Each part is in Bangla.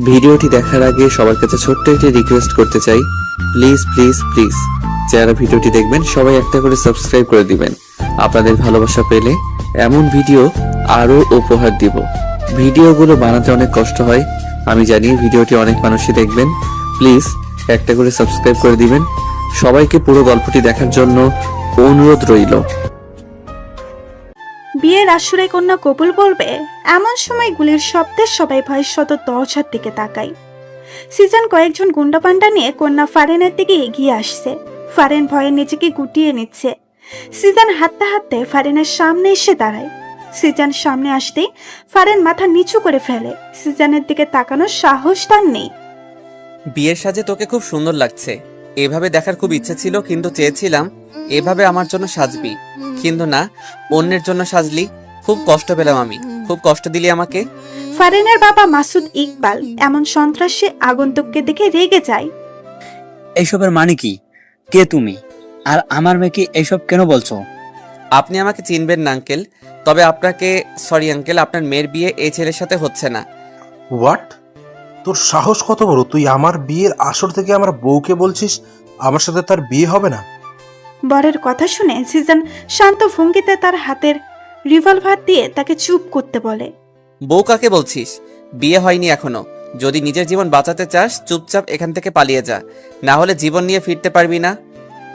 ভিডিওটি দেখার আগে সবার কাছে ছোট্ট একটি রিকোয়েস্ট করতে চাই, প্লিজ প্লিজ প্লিজ যারা ভিডিওটি দেখবেন সবাই একটা করে সাবস্ক্রাইব করে দিবেন। আপনাদের ভালোবাসা পেলে এমন ভিডিও আরো উপহার দিব। ভিডিওগুলো বানাতে অনেক কষ্ট হয়, আমি জানি। ভিডিওটি অনেক মানুষই দেখবেন, প্লিজ একটা করে সাবস্ক্রাইব করে দিবেন। সবাইকে পুরো গল্পটি দেখার জন্য অনুরোধ রইল। বিয়ের আসরে কন্যা কবুল বলবে এমন সময় গুলির শব্দে সবাই ভয়ের শত দরজার দিকে তাকায়। সিজন কয়েকজন গুন্ডাপান্ডা নিয়ে কন্যা ফারেনের দিকে এগিয়ে আসছে। ফারেন ভয়ে নিজেকে গুটিয়ে নিচ্ছে। সিজন হাঁটতে হাঁটতে ফারেনের সামনে এসে দাঁড়ায়। সিজন সামনে আসতেই ফারেন মাথা নিচু করে ফেলে। সিজনের দিকে তাকানোর সাহস তার নেই। বিয়ের সাজে তোকে খুব সুন্দর লাগছে। এভাবে দেখার খুব ইচ্ছে ছিল, কিন্তু চেয়েছিলাম এভাবে আমার জন্য সাজবি, কিন্তু না, অন্যের জন্য সাজলি। খুব কষ্ট পেলাম আমি, খুব কষ্ট দিলি আমাকে। ফারেনের বাবা মাসুদ ইকবাল এমন সন্ত্রাসী আগন্তুককে দেখে রেগে যায়। এইসবের মানে কি? কে তুমি? আর আমার মেয়েকে এইসব কেন বলছো? আপনি আমাকে চিনবেন না আঙ্কেল, তবে আপনাকে সরি আঙ্কেল, আপনার মেয়ের বিয়ে এই ছেলের সাথে হচ্ছে না। হোয়াট? তোর সাহস কত বড়? তুই আমার বিয়ের আসর থেকে আমার বউকে বলছিস আমার সাথে তার বিয়ে হবে না? বরের কথা শুনে সিজন শান্ত ভঙ্গিতে তার হাতের রিভলভার দিয়ে তাকে চুপ করতে বলে। বউ কাকে বলছিস? বিয়ে হয়নি এখনো। যদি নিজের জীবন বাঁচাতে চাস চুপচাপ এখান থেকে পালিয়ে যা, না হলে জীবন নিয়ে ফিরতে পারবি না।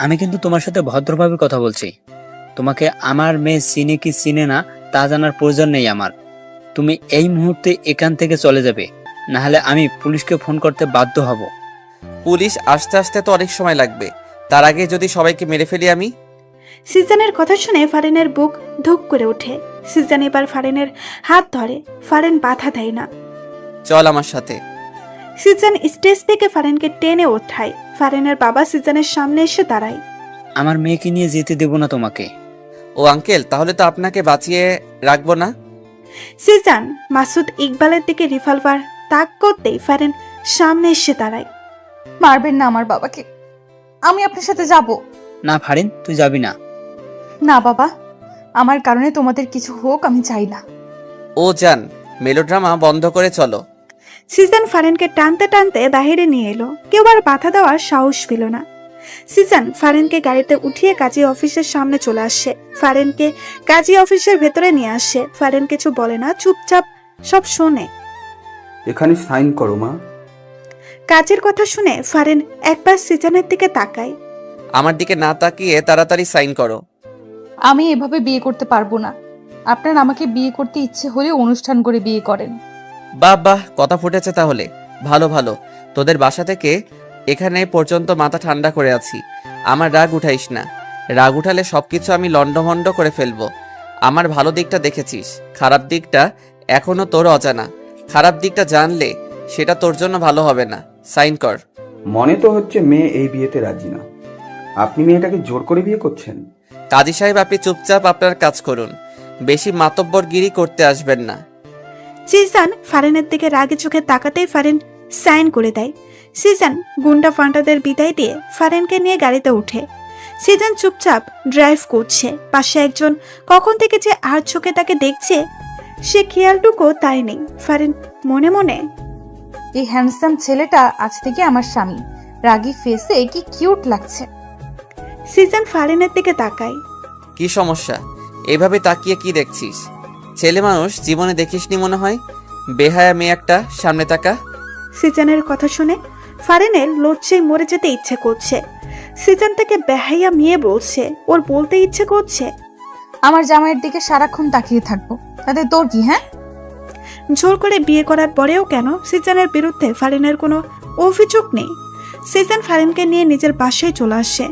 আমি কিন্তু তোমার সাথে ভদ্রভাবে কথা বলছি। তোমাকে আমার মেয়ে চিনে কি চিনে না তা জানার প্রয়োজন নেই আমার। তুমি এই মুহূর্তে এখান থেকে চলে যাবে, না হলে আমি পুলিশকে ফোন করতে বাধ্য হব। পুলিশ আসতে আসতে তো অনেক সময় লাগবে, তার আগে যদি সবাইকে মেরে ফেলি আমি। সিজনের কথা শুনে ফারেনের বুক ধুক করে ওঠে। সিজন এবার ফারেনের হাত ধরে। ফারেন বাধা দেয় না। চল আমার সাথে। সিজন স্টেজ থেকে ফারেনকে টেনে ওঠায়। ফারেনের বাবা সিজনের সামনে এসে দাঁড়ায়। আমার মেয়েকে নিয়ে যেতে দেব না তোমাকে। ও আঙ্কেল, তাহলে তো আপনাকে বাঁচিয়ে রাখবো না। সিজন মাসুদ ইকবালের দিকে রিভলভার তাক করতেই ফারেন সামনে এসে দাঁড়ায়। মারবেন না আমার বাবাকে, আমি আপনার সাথে যাব। না ফারিন, তুই যাবি না। না বাবা, আমার কারণে তোমাদের কিছু হোক আমি চাই না। ও যান, মেলোড্রামা বন্ধ করে চলো। সিজন ফারেনকে টানতে টানতে বাহিরে নিয়ে এলো। কেউ আর বাধা দেওয়ার সাহস পেল না। সিজন ফারেনকে গাড়িতে উঠিয়ে কাজী অফিসের সামনে চলে আসে। ফারেনকে কাজী অফিসের ভেতরে নিয়ে আসে। ফারেন কিছু বলে না, চুপচাপ সব শোনে। এখানে সাইন করো মা। কাজের কথা শুনে ফারেন একবার সিজনের দিকে তাকায়। আমার দিকে না তাকিয়ে তাড়াতাড়ি সাইন করো। আমি এভাবে বিয়ে করতে পারবো না। আপনার আমাকে বিয়ে করতে ইচ্ছে হলে অনুষ্ঠান করে বিয়ে করেন। বাহ বাহ, কথা ফুটেছে তাহলে। ভালো ভালো, তোদের বাসা থেকে এখানে পর্যন্ত মাথা ঠান্ডা করে আছি। আমার রাগ উঠাইস না, রাগ উঠালে সবকিছু আমি লন্ডভন্ড করে ফেলবো। আমার ভালো দিকটা দেখেছিস, খারাপ দিকটা এখনো তোর অজানা। খারাপ দিকটা জানলে সেটা তোর জন্য ভালো হবে না। সাইন কর। মনে তো হচ্ছে মেয়ে এই বিয়েতে রাজি না। আপনি মেয়েটাকে জোর করে বিয়ে করছেন? কাজী সাহেব, আপনি চুপচাপ আপনার কাজ করুন, বেশি মাতব্বরগিরি করতে আসবেন না। সিজন ফারেনের দিকে রাগে চোখে তাকাতেই ফারেন সাইন করে দেয়। সিজন গুন্ডা ফান্টাদের বিদায় দিয়ে ফারেনকে নিয়ে গাড়িতে উঠে। সিজন চুপচাপ ড্রাইভ করছে। পাশে একজন কখন থেকে যে আর চোখে তাকে দেখছে সে খেয়ালটুকু তাই নেই। ফারেন মনে মনে, এই হ্যান্ডসাম ছেলেটা আজ থেকে আমার স্বামী। রাগী ফেসে কি কিউট লাগছে। সিজন ফারেনের দিকে তাকায়। কি সমস্যা? এভাবে তাকিয়ে কি দেখছিস? ছেলে মানুষ জীবনে দেখিসনি মনে হয়। বেহায়া মেয়ে একটা, সামনে তাকা। সিজনের কথা শুনে ফারেনের লজ্জায় মরে যেতে ইচ্ছে করছে। সিজন তাকে বেহাইয়া মেয়ে বলছে, ওর বলতে ইচ্ছে করছে আমার জামাইয়ের দিকে সারাক্ষণ তাকিয়ে থাকবো, তাতে তোর কি? হ্যাঁ, জোর করে বিয়ে করার পরেও কেন সিজনের বিরুদ্ধে ফারেনের কোনো অভিযোগ নেই। সিজন ফারেনকে নিয়ে নিজের বাসায় চলে আসে।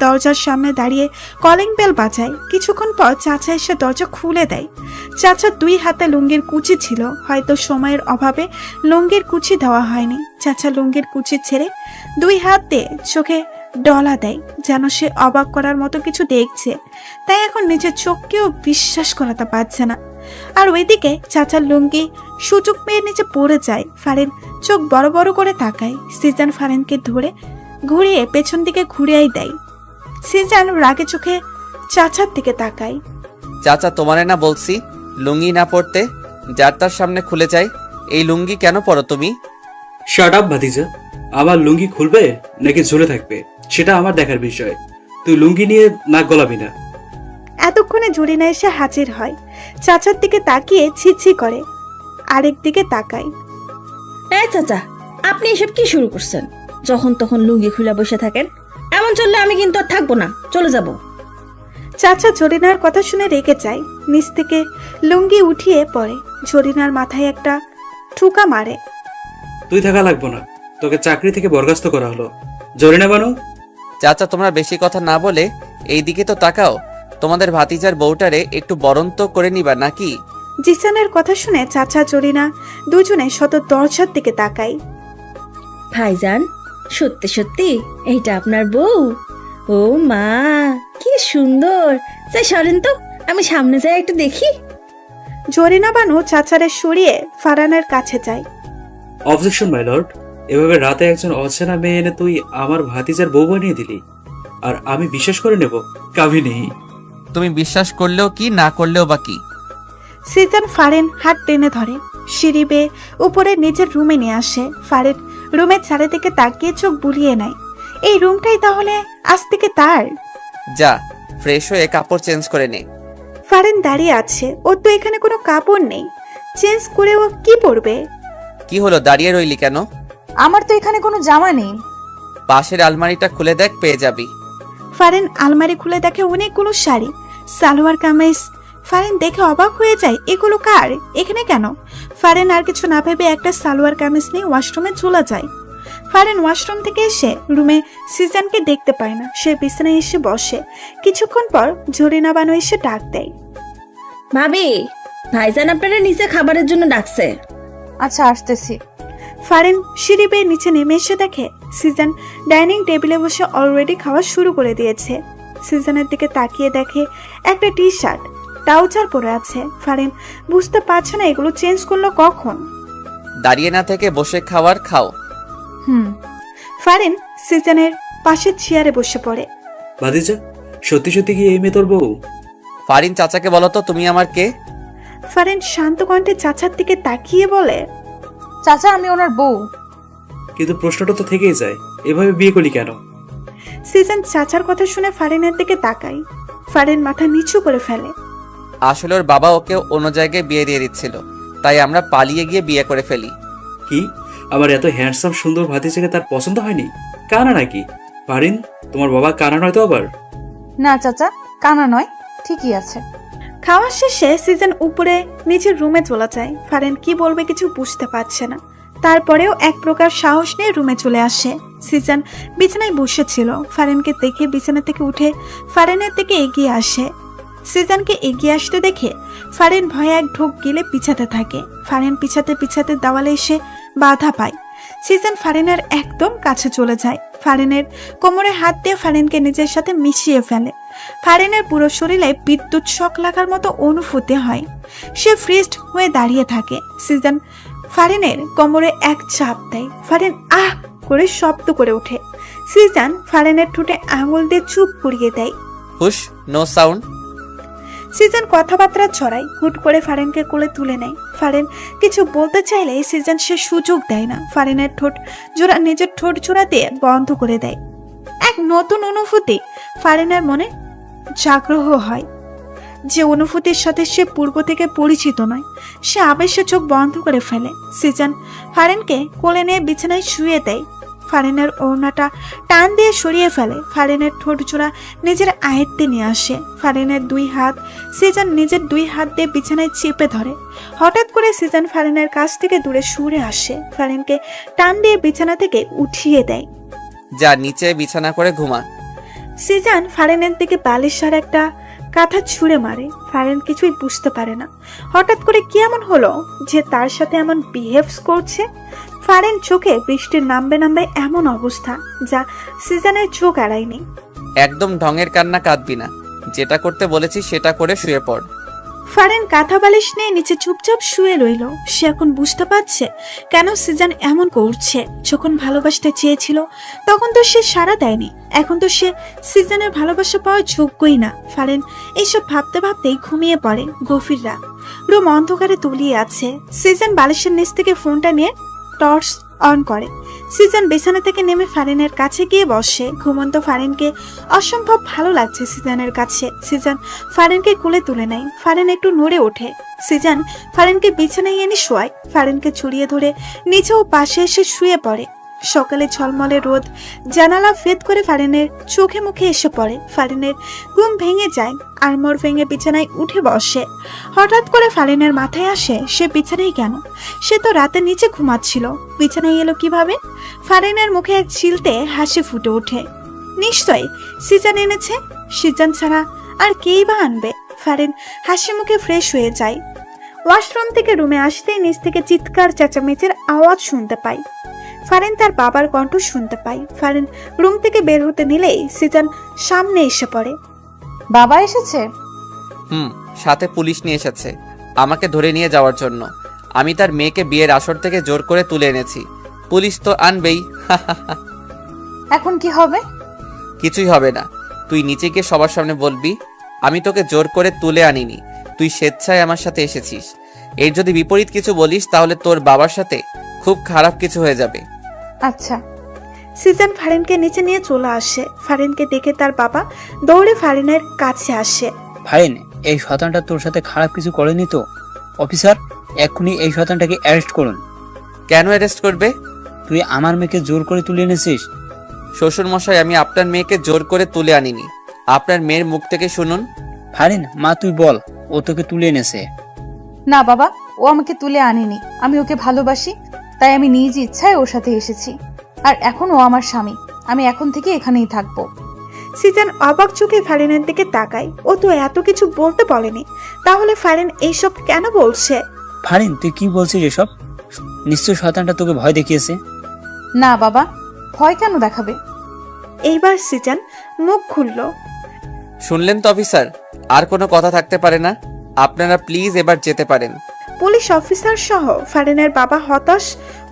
দরজার সামনে দাঁড়িয়ে কলিং বেল বাজায়। কিছুক্ষণ পর চাচা এসে দরজা খুলে দেয়। চাচা দুই হাতে লুঙ্গির কুচি ছিল, হয়তো সময়ের অভাবে লুঙ্গির কুচি দেওয়া হয়নি। চাচা লুঙ্গির কুচি ছেড়ে দুই হাত দিয়ে চোখে ডলা দেয়, যেন সে অবাক করার মতো কিছু দেখছে। তাই এখন নিজের চোখকেও বিশ্বাস করাতে পারছে না। আর ওইদিকে চাচার লুঙ্গি সুযোগ পেয়ে নিচে পড়ে যায়। ফারেন চোখ বড় বড় করে তাকায়। সিজন ফারেনকে ধরে ঘুরিয়ে পেছন দিকে ঘুরিয়েই দেয়। সিজন রাগে চোখে চাচার দিকে তাকায়। চাচা, তোমারে না বলছি লুঙ্গি না পরতে? যার তার সামনে খুলে যায়। এই লুঙ্গি কেন পরো তুমি? শাট আপ ভাতিজা, আমার লুঙ্গি খুলবে নাকি ঝুলে থাকবে সেটা আমার দেখার বিষয়। তুই লুঙ্গি নিয়ে নাক গলাবি না। এতক্ষণে জরিনা এসে হাজির হয়। চাচার দিকে তাকিয়ে ছি করে, আরেক দিকে তাকায়। চাচা, আপনি এসব কি শুরু করছেন? যখন তখন লুঙ্গি খুলে বসে থাকেন, এমন চললে আমি কিন্তু আর থাকবো না, চলে যাব। চাচা জরিনার কথা শুনে রেগে যায়, নিচ থেকে লুঙ্গি উঠিয়ে পড়ে। জরিনার মাথায় একটা ঠুকা মারে। তুই থাকা লাগবো না, তোকে চাকরি থেকে বরখাস্ত করা হলো। জরিনা বানু, চাচা তোমরা বেশি কথা না বলে এই দিকে তো তাকাও। তোমাদের ভাতিজার বউটারে একটু বরন্ত করে নিবা নাকি? জিসানের কথা শুনে চাচা জরিনা দুজনে শত দরজার দিকে তাকায়। ভাইজান, সত্যি সত্যি এইটা আপনার বউ? ও মা, কি সুন্দর! যাই সরেন তো, আমি সামনে যাই একটু দেখি। জরিনা বানু চাচারে সরিয়ে ফারানের কাছে যায়। Objection my lord. এভাবে রাতে একজন অচেনা মেয়ে এনে তুই আমার ভাতিজার বউ বানিয়ে দিলি, আর আমি বিশ্বাস করে নেব? কাভি নেই। তুমি বিশ্বাস করলেও কি, না করলেও বা কি? সিজন ফারেন হাত টেনে ধরে, সিঁড়ি বেয়ে উপরে নিজের রুমে নিয়ে আসে। ফারেন রুমের চারিদিকে তাকিয়ে চোখ বুলিয়ে নেয়। এই রুমটাই তাহলে আজ থেকে তার। যা, ফ্রেশ হয়ে কাপড় চেঞ্জ করে নে। ফারেন দাঁড়িয়ে আছে, ওর তো এখানে কোনো কাপড় নেই, চেঞ্জ করে ও কি পরবে? কি হলো, দাঁড়িয়ে রইলি কেন? আমার তো এখানে কোনো জামা নেই। পাশের আলমারিটা খুলে দেখ, পেয়ে যাবি। ফারেন আলমারি খুলে দেখে অনেকগুলো শাড়ি, সালোয়ার কামিজ। ফারেন দেখে অবাক হয়ে যায়, এগুলো কার, এখানে কেন? ফারেন আর কিছু না ভেবে একটা সালোয়ার কামিজ নিয়ে ওয়াশরুমে চলে যায়। ফারেন ওয়াশরুম থেকে এসে রুমে সিজনকে দেখতে পায় না। সে বিছানায় এসে বসে। কিছুক্ষণ পর জরিনা বানু এসে ডাক দেয়। ভাবি, ভাইজান আপনারা নিচে খাবারের জন্য ডাকছে। আচ্ছা, আসতেছি। ফারেন সিঁড়ি বেয়ে নিচে নেমে এসে দেখে সিজন ডাইনিং টেবিলে বসে অলরেডি খাওয়া শুরু করে দিয়েছে। সিজনের দিকে তাকিয়ে দেখে একটা টি শার্ট ট্রাউজার পরে আছে। ফারেন বুঝতে পারছে না এগুলো চেঞ্জ করলো কখন। দাঁড়িয়ে না থেকে বসে খাওয়ার খাও। ফারেন সিজনের পাশের চেয়ারে বসে পড়ে। ভাতিজা, সত্যি সত্যি কি এই মেয়ে তোর বউ? ফারিন, চাচাকে বলো তো তুমি আমার কে? ফারেন শান্ত কণ্ঠে চাচার দিকে তাকিয়ে বলে, চাচা, আমি ওনার বউ। কিন্তু প্রশ্নটা তো থেকেই যায়, এভাবে বিয়ে করলি কেন? সিজন চাচার কথা শুনে ফারেনের দিকে তাকায়। ফারেন মাথা নিচু করে ফেলে। আসলে ওর বাবা ওকে অন্য জায়গায় বিয়ে দিয়ে দিচ্ছিল, তাই আমরা পালিয়ে গিয়ে বিয়ে করে ফেলি। কি, আমার এত হ্যান্ডসাম সুন্দর ভাতিজাকে তার পছন্দ হয়নি? কানা নাকি? পারিন, তোমার বাবা কানা নয় তো আবার? না চাচা, কানা নয়, ঠিকই আছে। খাওয়া শেষে সিজন উপরে নিজের রুমে চলে যায়। ফারেন কি বলবে কিছু বুঝতে পারছে না। তারপরেও এক প্রকার সাহস নিয়ে রুমে চলে আসে। সিজন বিছানায় বসেছিল। ফারেনকে দেখে বিছানা থেকে উঠে ফারেনের দিকে এগিয়ে আসে। সিজনকে এগিয়ে আসতে দেখে ফারেন ভয়ে এক ঢোক গিলে পিছাতে থাকে। ফারেন পিছাতে দেওয়ালে এসে বাধা পায়। সিজন ফারেনের একদম কাছে চলে যায়। ফারেনের কোমরে হাত দিয়ে ফারেনকে নিজের সাথে মিশিয়ে ফেলে। ফারেনের পুরো শরীরে বিদ্যুৎ শক লাগার মতো অনুভূতি হয়। সে ফ্রিজড হয়ে দাঁড়িয়ে থাকে। সিজন ফারেনের কোমরে এক চাপ দেয়। ফারেন আহ করে শব্দ করে ওঠে। সিজন ফারেনের ঠোঁটে আঙুল দিয়ে চুপ করিয়ে দেয়। হুশ, নো সাউন্ড। সিজন কথাবার্তা ছড়ায়। হুট করে ফারেনকে কোলে তুলে নেয়। ফারেন কিছু বলতে চাইলে সিজন সে সুযোগ দেয় না। ফারেনের নিজের ঠোঁট জোড়া দিয়ে বন্ধ করে দেয়। এক নতুন অনুভূতি ফারেনের মনে জাগ্রহ হয়, যে অনুভূতির সাথে সে পূর্ব থেকে পরিচিত নয়। সে আবেশে চোখ বন্ধ করে ফেলে। সিজন ফারেনকে কোলে নিয়ে বিছানায় শুয়ে দেয়। ফারেনের ওড়নাটা টান দিয়ে সরিয়ে ফেলে। ফারেনের ঠোঁট জোড়া নিজের আয়ত্তে নিয়ে আসে। ফারেনের দুই হাত সিজন নিজের দুই হাত দিয়ে বিছানায় চেপে ধরে। হঠাৎ করে সিজন ফারেনের কাছ থেকে দূরে সরে আসে। ফারেনকে টান দিয়ে বিছানা থেকে উঠিয়ে দেয়। যা, নিচে বিছানা করে ঘুমা। সিজন ফারেনের দিকে বালিশের একটা কাঁথা ছুঁড়ে মারে। ফারেন কিছুই বুঝতে পারে না হঠাৎ করে কি এমন হলো যে তার সাথে এমন বিহেভস করছে। ফারেন চোখে বৃষ্টির নামবে এমন অবস্থা যা সিজনের চোখ এড়ায়নি। একদম ঢঙের কান্না কাঁদবি না, যেটা করতে বলেছি সেটা করে শুয়ে পড়। ফারেন কাঁথা বালিশ নিয়ে নিচে চুপচাপ শুয়ে রইল। সে এখন বুঝতে পারছে কেন সিজন এমন করছে। যখন ভালোবাসতে চেয়েছিল তখন তো সে সাড়া দেয়নি। এখন তো সে সিজনের ভালোবাসা পাওয়ার যোগ্যই না। ফারেন এইসব ভাবতে ভাবতেই ঘুমিয়ে পড়ে। গভীর রাত, রুম অন্ধকারে তলিয়ে আছে। সিজন বালিশের নিচ থেকে ফোনটা নিয়ে টর্চ অন করে। সিজন বিছানা থেকে নেমে ফারিনের কাছে গিয়ে বসে। ঘুমন্ত ফারিনকে অসম্ভব ভালো লাগছে সিজনের কাছে। সিজন ফারিনকে কোলে তুলে নেয়। ফারিন একটু নড়ে ওঠে। সিজন ফারিনকে বিছানায় এনে শোয়ায়। ফারিনকে ছড়িয়ে ধরে নিচেও পাশে এসে শুয়ে পড়ে। সকালে ঝলমলে রোদ জানালা ভেদ করে ফারিনের চোখে মুখে এসে পড়ে। ফারিনের ঘুম ভেঙে যায়। আড়মোড় ভেঙে বিছানায় উঠে বসে। হঠাৎ করে ফারিনের মাথায় আসে সে বিছানায় কেন? সে তো রাতে নিচে ঘুমাচ্ছিল, বিছানায় এলো কিভাবে? ফারিনের মুখে এক চিলতে হাসি ফুটে ওঠে। নিশ্চয়ই সিজন এনেছে। সিজন ছাড়া আর কেই বা আনবে? ফারিন হাসি মুখে ফ্রেশ হয়ে যায়। ওয়াশরুম থেকে রুমে আসতেই নিচ থেকে চিৎকার চেঁচামেচির আওয়াজ শুনতে পায়। ফারিন তার বাবার কণ্ঠ শুনতে পায়। ফারিন রুম থেকে বের হতে নিলেই সিজন সামনে এসে পড়ে। বাবা এসেছে? সাথে পুলিশ নিয়ে এসেছে আমাকে ধরে নিয়ে যাওয়ার জন্য। আমি তার মেয়েকে বিয়ের আসর থেকে জোর করে তুলে এনেছি। পুলিশ তো আনবেই। এখন কি হবে? কিছুই হবে না। তুই নিচে গিয়ে সবার সামনে বলবি আমি তোকে জোর করে তুলে আনিনি, তুই স্বেচ্ছায় আমার সাথে এসেছিস। এর যদি বিপরীত কিছু বলিস তাহলে তোর বাবার সাথে খুব খারাপ কিছু হয়ে যাবে। আচ্ছা। সিজন ফারিনকে নিচে নিয়ে চলে আসে। ফারিনকে দেখে তার বাবা দৌড়ে ফারিনের কাছে আসে। ফারিন, এই শয়তানটা তোর সাথে খারাপ কিছু করেনি তো? অফিসার, এক্ষুনি এই শয়তানটাকে অ্যারেস্ট করুন। কেন অ্যারেস্ট করবে? তুই আমার মেয়েকে জোর করে তুলে এনেছিস। শ্বশুর মশাই, আমি আপনার মেয়েকে জোর করে তুলে আনিনি। আপনার মেয়ের মুখ থেকে শুনুন। ফারিন, মা তুই বল, ও তোকে তুলে এনেছে। না বাবা, ও আমাকে তুলে আনেনি। আমি ওকে ভালোবাসি, তাই আমি নিজ ইচ্ছায় ওর সাথে এসেছি। আর এখন ও আমার স্বামী। আমি এখন থেকে এখানেই থাকবো। সিজন অবাক চোখে ফারিনের দিকে তাকায়। ও তো এত কিছু বলতে বলেনি, তাহলে ফারিন এইসব কেন বলছে? ফারিন, তুই কি বলছিস এসব? নিশ্চয় শয়তানটা তোকে ভয় দেখিয়েছে। না বাবা, ভয় কেন দেখাবে? এইবার সিজন মুখ খুলল। শুনলেন তো অফিসার, আর কোনো কথা থাকতে পারে না। আপনারা প্লিজ এবার যেতে পারেন। পুলিশ অফিসার সহ ফারিনের বাবা হতাশ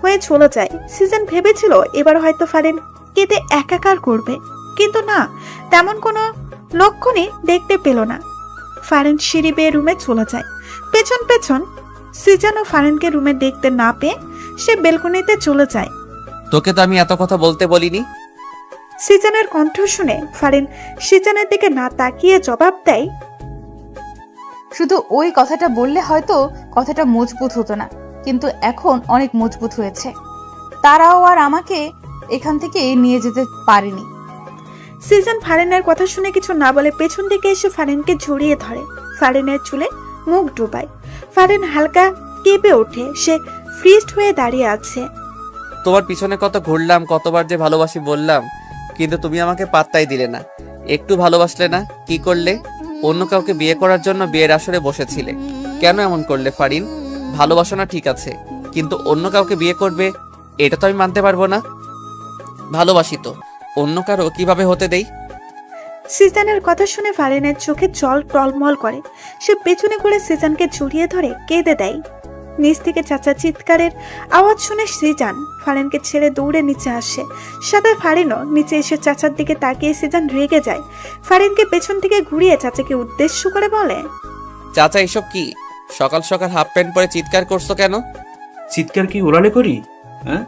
হয়ে চলে যায়। সিজন ভেবেছিল এবার হয়তো ফারিন কেঁদে একাকার করবে, কিন্তু না, তেমন কোনো লক্ষণই দেখতে পেল না। ফারিন সিঁড়ি বেয়ে রুমে চলে যায়। পেছন পেছন সিজন ও ফারিনকে রুমে দেখতে না পেয়ে সে বেলকনিতে চলে যায়। তোকে তো আমি এত কথা বলতে বলিনি। সিজনের কণ্ঠ শুনে ফারিন সিজনের দিকে না তাকিয়ে জবাব দেয়, শুধু ওই কথাটা বললে হয়তো কথাটা মজবুত হতো না, কিন্তু এখন অনেক মজবুত হয়েছে। তারাও আর আমাকে এখান থেকে নিয়ে যেতে পারেনি। সিজন ফারিনের কথা শুনে কিছু না বলে পেছন দিকে এসে ফারিনকে জড়িয়ে ধরে। ফারিনের চুলে মুখ ডুবায়। ফারিন হালকা কেঁপে ওঠে। সে ফ্রিজড হয়ে দাঁড়িয়ে আছে। তোমার পিছনে কত ঘুরলাম, কতবার যে ভালোবাসি বললাম, কিন্তু তুমি আমাকে পাত্তাই দিলে না। একটু ভালোবাসলে না, কি করলে? অন্য কাউকে বিয়ে করার জন্য বিয়ের আসরে বসেছিলে। কেন এমন করলে ফারিন? ভালোবাসো না ঠিক আছে, কিন্তু অন্য কাউকে বিয়ে করবে এটা তো আমি মানতে পারবো না। ভালোবাসি তো, অন্য কারো কিভাবে হতে দেই? সিজনের কথা শুনে ফারিনের চোখে জল টলমল করে। সে পেছনে করে সিজনকে জড়িয়ে ধরে কেঁদে দেয়। নিচ থেকে চাচা চিৎকারের আওয়াজ শুনে সিজান ফারিনকে ছেড়ে দৌড়ে নিচে আসে। সাথে ফারিনও নিচে এসে চাচার দিকে তাকিয়ে সিজান রেগে যায়। ফারিনকে পেছন থেকে ঘুরিয়ে চাচাকে উদ্দেশ্য করে বলে, চাচা এসব কি? সকাল সকাল হাফ প্যান্ট পরে চিৎকার করছো কেন? চিৎকার কি ওরালে করি? হ্যাঁ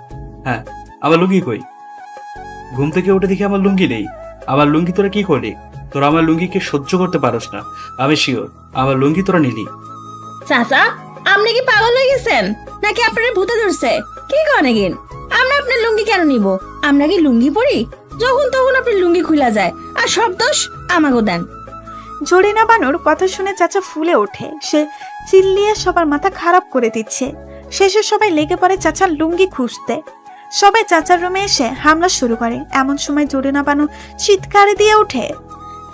হ্যাঁ, আমার লুঙ্গি কই? ঘুম থেকে উঠে দেখি আমার লুঙ্গি নেই। আমার লুঙ্গি তোরা কি করলি? তোরা আমার লুঙ্গিকে সহ্য করতে পারস না, আমি শিওর। আমার লুঙ্গি তোরা নিলি। চাচা, আপনি কি পাগল হয়ে গেছেন নাকি আপনার ভূতে ধরছে? কি করেন? আমরা আপনার লুঙ্গি কেন নিব? আমরা কি লুঙ্গি পরি? যখন তখন আপনার লুঙ্গি খুলা যায়, আর সব দোষ আমাকে দেন। জরিনা বানুর কথা শুনে চাচা ফুলে ওঠে। সে চিল্লিয়ে সবার মাথা খারাপ করে দিচ্ছে। শেষে সবাই লেগে পড়ে চাচার লুঙ্গি খুঁজতে। সবাই চাচার রুমে এসে হামলা শুরু করে। এমন সময় জরিনা বানু চিৎকার দিয়ে ওঠে,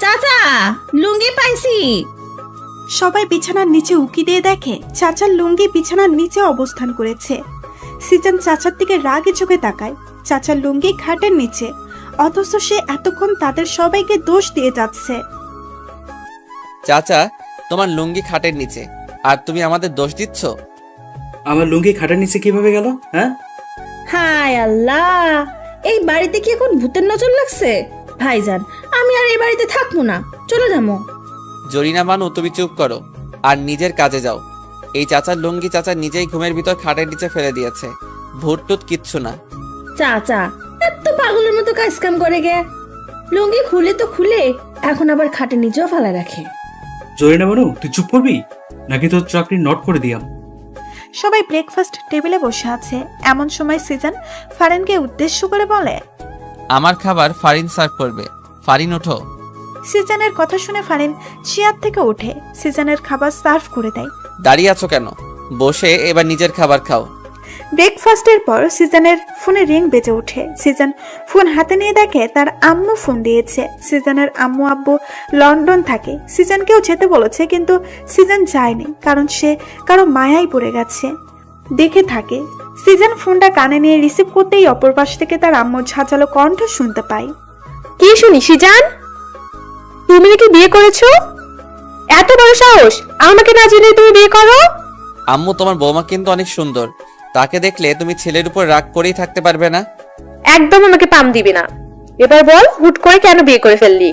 চাচা, লুঙ্গি পাইছি। সবাই বিছানার নিচে উকি দিয়ে দেখে চাচার লুঙ্গি বিছানার নিচে অবস্থান করেছে। সিজন চাচার দিকে রাগে চোখে তাকায়। চাচার লুঙ্গি খাটের নিচে, অথচ সে এতক্ষণ তাদের সবাইকে দোষ দিয়ে যাচ্ছে। চাচা, তোমার লুঙ্গি খাটের নিচে, আর তুমি আমাদের দোষ দিচ্ছ? আমার লুঙ্গি খাটের নিচে কিভাবে গেল? হ্যাঁ, হায় আল্লাহ, এই বাড়িতে কি এখন ভূতের নজর লাগছে? ভাইজান, আমি আর এই বাড়িতে থাকবো না, চলে যাবো। জরিনা বানু, তুমি চুপ করো আর নিজের কাজে যাও। এই চাচার লুঙ্গি চাচা নিজেই ঘুমের ভিতর খাটের নিচে ফেলে দিয়েছে। ভূত টুত কিচ্ছু না। চাচা এত পাগলের মতো কাজ কাম করে গে, লুঙ্গি খুলে তো খুলে এখন আবার খাটে নিচেও ফেলা রাখে। জরিনা বানু, তুই চুপ করবি নাকি তোর চাকরি নট করে দিয়াম? সবাই ব্রেকফাস্ট টেবিলে বসে আছে। এমন সময় সিজন ফারিনকে উদ্দেশ্য করে বলে, আমার খাবার ফারিন সার্ভ করবে। ফারিন ওঠো। সিজনের কথা শুনে ফারিন চেয়ার থেকে ওঠে, সিজনের খাবার সার্ভ করে দেয়। দাঁড়িয়ে আছো কেন? বসে এবার নিজের খাবার খাও। ব্রেকফাস্টের পর সিজনের ফোনে রিং বেজে ওঠে। সিজন ফোন হাতে নিয়ে দেখে তার আম্মু ফোন দিয়েছে। সিজনের আম্মু আব্বু লন্ডন থাকে, সিজনকেও যেতে বলেছে, কিন্তু সিজন যায়নি কারণ সে কারো মায়ায় পড়ে গেছে। দেখে থাকে সিজন ফোনটা কানে নিয়ে রিসিভ করতেই অপর পাশ থেকে তার আম্মুর ঝাঁঝালো কণ্ঠ শুনতে পায়। কি শুনি সিজান, তুমি নাকি বিয়ে করেছো? এত বড় সাহস, আমাকে না জেনে তুমি বিয়ে করো? আম্মু, তোমার বৌমা কিন্তু অনেক সুন্দর, তাকে দেখলে তুমি ছেলের উপর রাগ করেই থাকতে পারবে না। একদম আমাকে পাম দিবি না। এবার বল, হুট করে কেন বিয়ে করে ফেললি?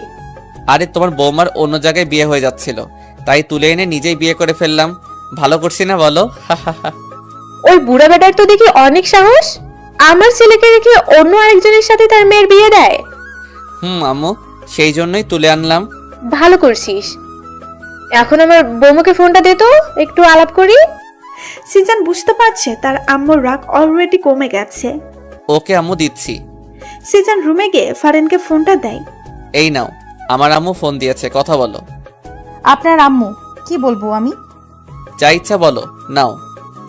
আরে তোমার বৌমার অন্য জায়গায় বিয়ে হয়ে যাচ্ছিল, তাই তুলে এনে নিজেই বিয়ে করে ফেললাম। ভালো করছি না বলো? ওই বুড়া বেটার তো দেখি অনেক সাহস, আমার ছেলেকে রেখে অন্য আরেকজনের সাথে তার মেয়ের বিয়ে দেয়। আম্মু, সেই জন্যই তুলে আনলাম। ভালো করছিস। এখন আমার বৌমাকে ফোনটা দে তো, একটু আলাপ করি। সিজন বুঝতে পারছে তার আম্মুর রাগ অলরেডি কমে গেছে। ওকে আম্মু, দিচ্ছি। সিজন রুমে গিয়ে ফারিনকে ফোনটা দেয়। এই নাও, আমার আম্মু ফোন দিয়েছে, কথা বলো। আপনার আম্মু? কি বলবো আমি? যা ইচ্ছা বলো, নাও।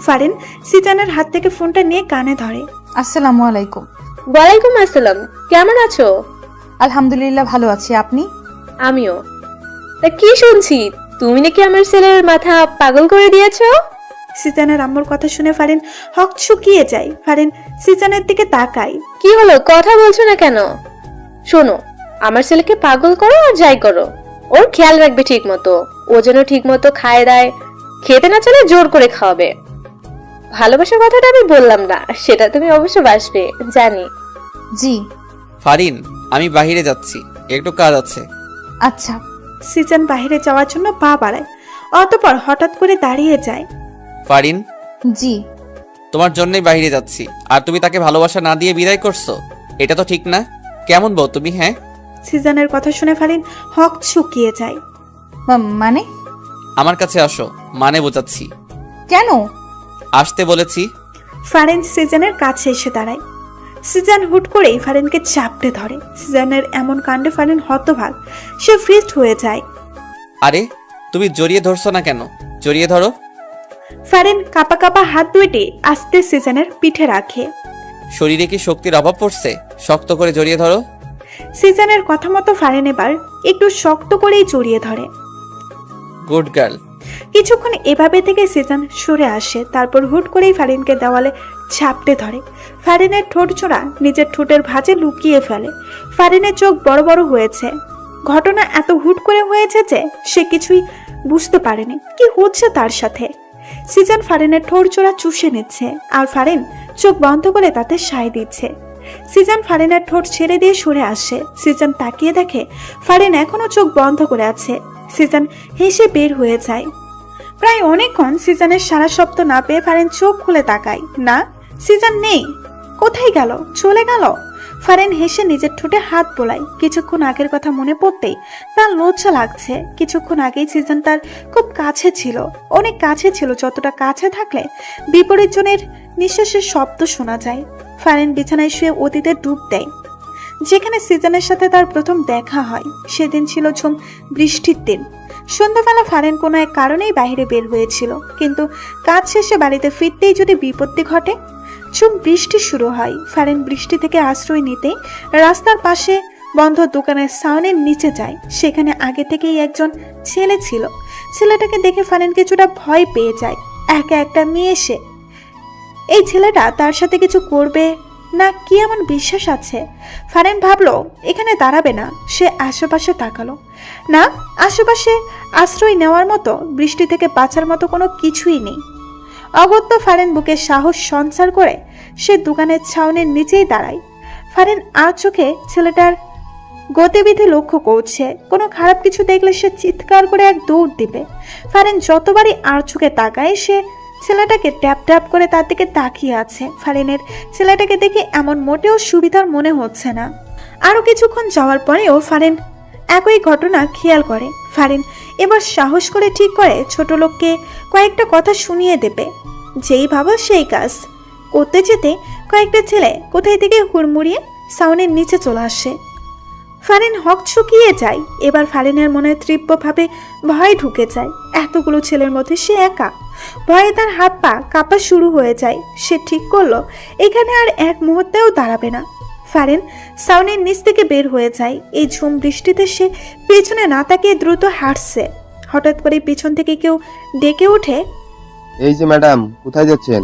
ফারিন সিজনের হাত থেকে ফোনটা নিয়ে কানে ধরে। আসসালামু আলাইকুম। ওয়ালাইকুম আসসালাম, কেমন আছো? আলহামদুলিল্লাহ ভালো আছি, আপনি? আমিও। তা কি শুনছি, তুমি নাকি আমার ছেলের মাথা পাগল করে দিয়েছো? সিজনের আম্মুর কথা শুনে ফারিন হক শুকিয়ে যায়। ফারিন সিজনের দিকে তাকায়। কি হলো, কথা বলছো না কেন? শোনো, আমার ছেলেকে পাগল করো আর যাই করো, ওর খেয়াল রাখবে ঠিক মতো। ও যেন ঠিক মতো খায় দায়, খেতে না চলে জোর করে খাওয়াবে। ভালোবাসার কথাটা আমি বললাম না, সেটা তুমি অবশ্য বাসবে জানি। জি। ফারিন, আমি বাইরে যাচ্ছি, একটু কাজ আছে। আচ্ছা। সিজন বাইরে যাওয়ার জন্য পা বাড়ায়, অতঃপর হঠাৎ করে দাঁড়িয়ে যায়। ফারিন, জি। তোমার জন্যই বাইরে যাচ্ছি, আর তুমি তাকে ভালোবাসা না দিয়ে বিদায় করছো? এটা তো ঠিক না। কেমন বউ তুমি? হ্যাঁ, সিজনের কথা শুনে ফারিন হক শুকিয়ে যায়। মানে? আমার কাছে আসো, মানে বোঝাচ্ছি। কেন? আসতে বলেছি। ফারিন সিজনের কাছে এসে দাঁড়ায়। সিজন হুট করেই ফারিনকে চাপটে ধরে। সিজনের এমন কাণ্ডে ফারিন হতভাগ, সে ফ্রিজড হয়ে যায়। আরে তুমি জড়িয়ে ধরছো না কেন? জড়িয়ে ধরো। ফারিন কাপা কাপা হাত দুইটি আস্তে সিজনের পিঠে রাখে। শরীরে কি শক্তির অভাব পড়ছে? শক্ত করে জড়িয়ে ধরো। সিজনের কথা মতো ফারিন এবার একটু শক্ত করেই জড়িয়ে ধরে। Good girl. কিছুক্ষণ এভাবে থেকে সিজন সরে আসে, তারপর হুট করেই ফারিনকে দেওয়ালে ঝাপটে ধরে। ফারিনের ঠোঁট চোরা নিজের ঠোঁটের ভাঁজে লুকিয়ে ফেলে। ফারিনের চোখ বড় বড় হয়েছে। ঘটনা এত হুট করে হয়েছে যে সে কিছুই বুঝতে পারেনি কি হচ্ছে তার সাথে। সিজন ফারিনের ঠোঁট চোরা চুষে নিচ্ছে, আর ফারিন চোখ বন্ধ করে তাতে সায় দিচ্ছে। সিজন ফারিনের ঠোঁট ছেড়ে দিয়ে সরে আসে। সিজন তাকিয়ে দেখে ফারিন এখনো চোখ বন্ধ করে আছে। সিজন হেসে বের হয়ে যায়। প্রায় অনেকক্ষণ সিজনের সারা শব্দ না পেয়ে ফারিন চোখ খুলে তাকায়। না, সিজন নেই। কোথায় গেল? চলে গেল? ফারিন হেসে নিজের ঠোঁটে হাত বোলায়। কিছুক্ষণ আগের কথা মনে পড়তেই তার লজ্জা লাগছে। কিছুক্ষণ আগেই সিজন তার খুব কাছে ছিল, অনেক কাছে ছিল, যতটা কাছে থাকলে বিপরীত জনের নিঃশ্বাসের শব্দ শোনা যায়। ফারিন বিছানায় শুয়ে অতীতে ডুব দেয়। যেখানে সিজনের সাথে তার প্রথম দেখা হয় সেদিন ছিল ঝুম বৃষ্টির দিন। সন্ধ্যাবেলা ফারিন কোনো এক কারণেই বাইরে বের হয়েছিল, কিন্তু কাজ শেষে বাড়িতে ফিরতেই যদি বিপত্তি ঘটে। ঝুম বৃষ্টি শুরু হয়। ফারিন বৃষ্টি থেকে আশ্রয় নিতে রাস্তার পাশে বন্ধ দোকানের সাউনের নিচে যায়। সেখানে আগে থেকেই একজন ছেলে ছিল। ছেলেটাকে দেখে ফারিন কিছুটা ভয় পেয়ে যায়। একা একটা মেয়ে সে। এই ছেলেটা তার সাথে কিছু করবে না কি এমন বিশ্বাস আছে? ফারিন ভাবলো এখানে দাঁড়াবে না। সে আশেপাশে তাকালো। না, আশেপাশে আশ্রয় নেওয়ার মতো, বৃষ্টি থেকে বাঁচার মতো কোনো কিছুই নেই। অগত্য ফারিন বুকে সাহস সঞ্চার করে সে দোকানের ছাউনির নিচেই দাঁড়ায়। ফারিন আর চোখে ছেলেটার গতিবিধি লক্ষ্য করছে। কোনো খারাপ কিছু দেখলে সে চিৎকার করে এক দৌড় দিবে। ফারিন যতবারই আর চোখে তাকায় সে ছেলেটাকে ট্যাপ ট্যাপ করে তার দিকে তাকিয়ে আছে। ফারিনের ছেলেটাকে দেখে এমন মোটেও সুবিধার মনে হচ্ছে না। আরো কিছুক্ষণ যাওয়ার পরেও ফারিন একই ঘটনা খেয়াল করে। ফারিন এবার সাহস করে ঠিক করে ছোট লোককে কয়েকটা কথা শুনিয়ে দেবে। যেই ভাবা সেই কাজ করতে যেতে কয়েকটা ছেলে কোথায় থেকে হুড়মুড়িয়ে সাউনের নিচে চলে আসে। ফারিন হকচকিয়ে যায়। এবার ফারিনের মনে তীব্রভাবে ভয় ঢুকে যায়। এতগুলো ছেলের মধ্যে সে একা। ভয়ে তার হাত পা কাঁপা শুরু হয়ে যায়। সে ঠিক করলো এখানে আর এক মুহূর্তেও দাঁড়াবে না। ফারিন সাউনের নিচ থেকে বের হয়ে যায়। এই ঝুম বৃষ্টিতে সে পেছনে না তাকিয়ে দ্রুত হাঁটছে। হঠাৎ করে পিছন থেকে কেউ ডেকে ওঠে, এই যে ম্যাডাম, কোথায় যাচ্ছেন?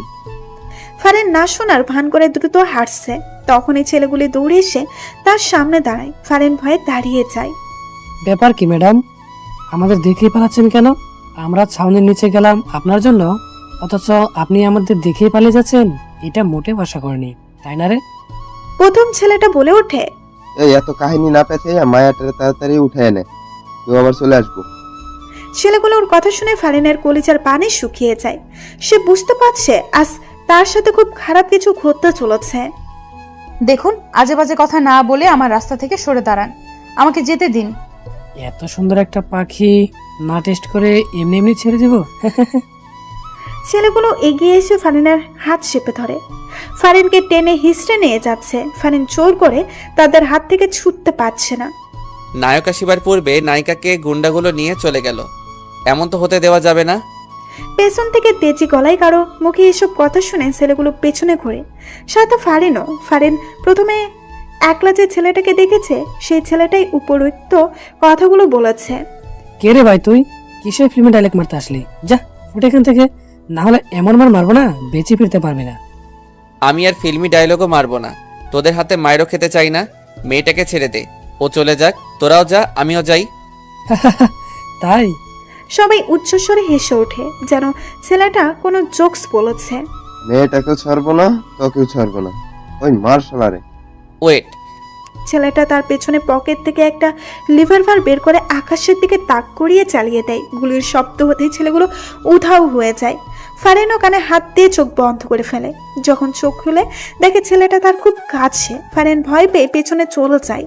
ফারিন না শোনার ভান করে দ্রুত হাঁটছে। তখনই ছেলেগুলি দৌড়ে এসে তার সামনে দাঁড়ায়। ফারিন ভয়ে দাঁড়িয়ে যায়। ব্যাপার কি ম্যাডাম, আমাদের দেখেই পালাচ্ছেন কেন? আমরা ছাউনির নিচে গেলাম আপনার জন্য, অথচ আপনি আমাদের দেখেই পালিয়ে যাচ্ছেন। এটা মোটেও আশা করিনি, তাই না রে? প্রথম ছেলেটা বলে ওঠে, এই এত কাহিনী না পেঁচাইয়া মায়াটারে তাড়াতাড়ি উঠে এনে, কেউ আবার চলে আসবো। ছেলেগুলোর কথা শুনে ফারিনের কলিজার পানি শুকিয়ে যায়। সে বুঝতে পারছে আজ তার সাথে খুব খারাপ কিছু ঘটতে চলেছে। দেখুন, আজে বাজে কথা না বলে আমার রাস্তা থেকে সরে দাঁড়ান, আমাকে যেতে দিন। এত সুন্দর একটা পাখি না টেস্ট করে এমনি এমনি ছেড়ে দেব? ছেলেগুলো এগিয়ে এসে ফারিনের হাত চেপে ধরে। ফারিনকে টেনে হিসড়ে নিয়ে যাচ্ছে। ফারিন জোর করে তাদের হাত থেকে ছুটতে পারছে না। নায়ক আসিবার পূর্বে নায়িকাকে গুন্ডাগুলো নিয়ে চলে গেল। এমন তো হতে দেওয়া যাবে না। পেছন থেকে তেজি গলায় কারো মুখে এসব কথা শুনে ছেলেগুলো পেছনে ঘোরে। সাথে ফারিনও। ফারিন প্রথমে একলা যে ছেলেটাকে দেখেছে সেই ছেলেটাই উপরোক্ত কথাগুলো বলেছে। কে রে ভাই তুই? কিসের ফিল্মে ডায়লগ মারতে আসলি? যা ফুটে এখান থেকে, না হলে এমন মার মারবো না বেঁচে ফিরতে পারবি না। আমি আর ফিল্মি ডায়লগও মারবো না। তোদের হাতে মায়েরও খেতে চাই না। মেয়েটাকে ছেড়ে দে, ও চলে যাক। তোরাও যা, আমিও যাই। তাই? সবাই উচ্চস্বরে হেসে ওঠে, যেন ছেলেটা কোনো জোকস বলেছে। মেয়েটাকেও ছাড়বো না, তোকেও ছাড়বো না, ওই মার শালারে। ওয়েট, ছেলেটা তার পেছনে পকেট থেকে একটা লিভারভার বের করে আকাশের দিকে তাক করিয়ে চালিয়ে দেয়। গুলির শব্দ হতেই ছেলেগুলো উধাও হয়ে যায়। ফারিনও কানে হাত দিয়ে চোখ বন্ধ করে ফেলে। যখন চোখ খুলে দেখে ছেলেটা তার খুব কাছে। ফারিন ভয় পেয়ে পেছনে চলে যায়।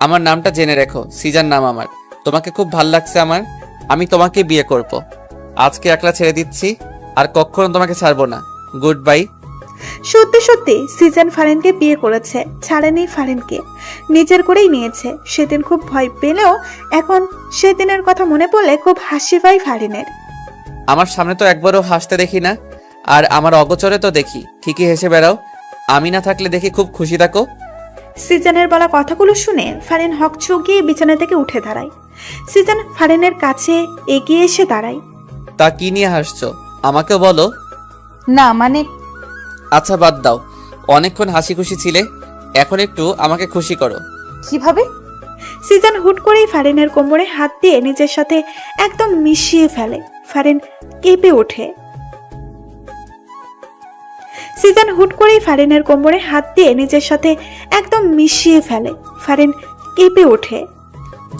আমার নামটা জেনে রেখো, সিজান নাম আমার। তোমাকে খুব ভাল লাগছে আমার। আমি তোমাকে বিয়ে করব। আজকে একলা ছেড়ে দিচ্ছি, আর কখনো তোমাকে ছাড়বো না। Good bye. সত্যি সত্যি সিজন ফারিনকে বিয়ে করেছে, ছাড়েনি ফারিনকে, নিজের করেই নিয়েছে। সেদিন খুব ভয় পেলেও এখন সেদিনের কথা মনে পড়লে খুব হাসি পায় ফারিনের। আমার সামনে তো একবারও হাসতে দেখি না, আর আমার অগোচরে তো দেখি ঠিকই হেসে বেড়াও। আমি না থাকলে দেখি খুব খুশি থাকো। সিজনের বলা কথাগুলো শুনে ফারিন হকচকিয়ে বিছানা থেকে উঠে দাঁড়ায়। সিজন ফারিনের কাছে এগিয়ে এসে দাঁড়ায়। তা কি নিয়ে হাসছো? আমাকেও বলো। না মানে, আচ্ছা বাদ দাও, অনেকক্ষণ হাসি খুশি ছিলে, এখন একটু আমাকে খুশি করো। কিভাবে? সিজন হুট করেই ফারিনের কোমরে হাত দিয়ে নিজের সাথে একদম মিশিয়ে ফেলে। ফারিন কেঁপে ওঠে। সিজন হুট করেই ফারিনের কোমরে হাত দিয়ে নিজের সাথে একদম মিশিয়ে ফেলে। ফারিন কেঁপে ওঠে।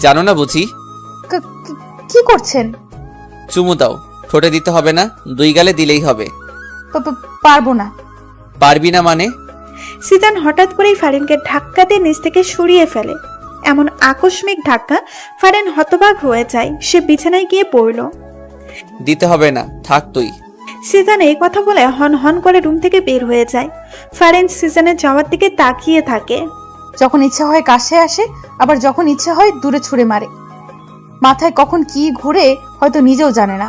জানো না বুঝি? কি করছেন? চুমু দাও। ঠোঁটে দিতে হবে না, দুই গালে দিলেই হবে। পারবো না। পারবি না মানে? সিজন হঠাৎ করেই ফারিনকে ধাক্কা দিয়ে নিচ থেকে সরিয়ে ফেলে। এমন আকস্মিক ধাক্কা ফারিন হতবাক হয়ে যায়। সে বিছানায় গিয়ে পড়ল। দিতে হবে না, থাক তুই। সিজন এই কথা বলে হন হন করে রুম থেকে বের হয়ে যায়। ফারিন সিজনের যাওয়ার দিকে তাকিয়ে থাকে। যখন ইচ্ছা হয় কাছে আসে, আবার যখন ইচ্ছা হয় দূরে ছুঁড়ে মারে। মাথায় কখন কি ঘুরে হয়তো নিজেও জানে না।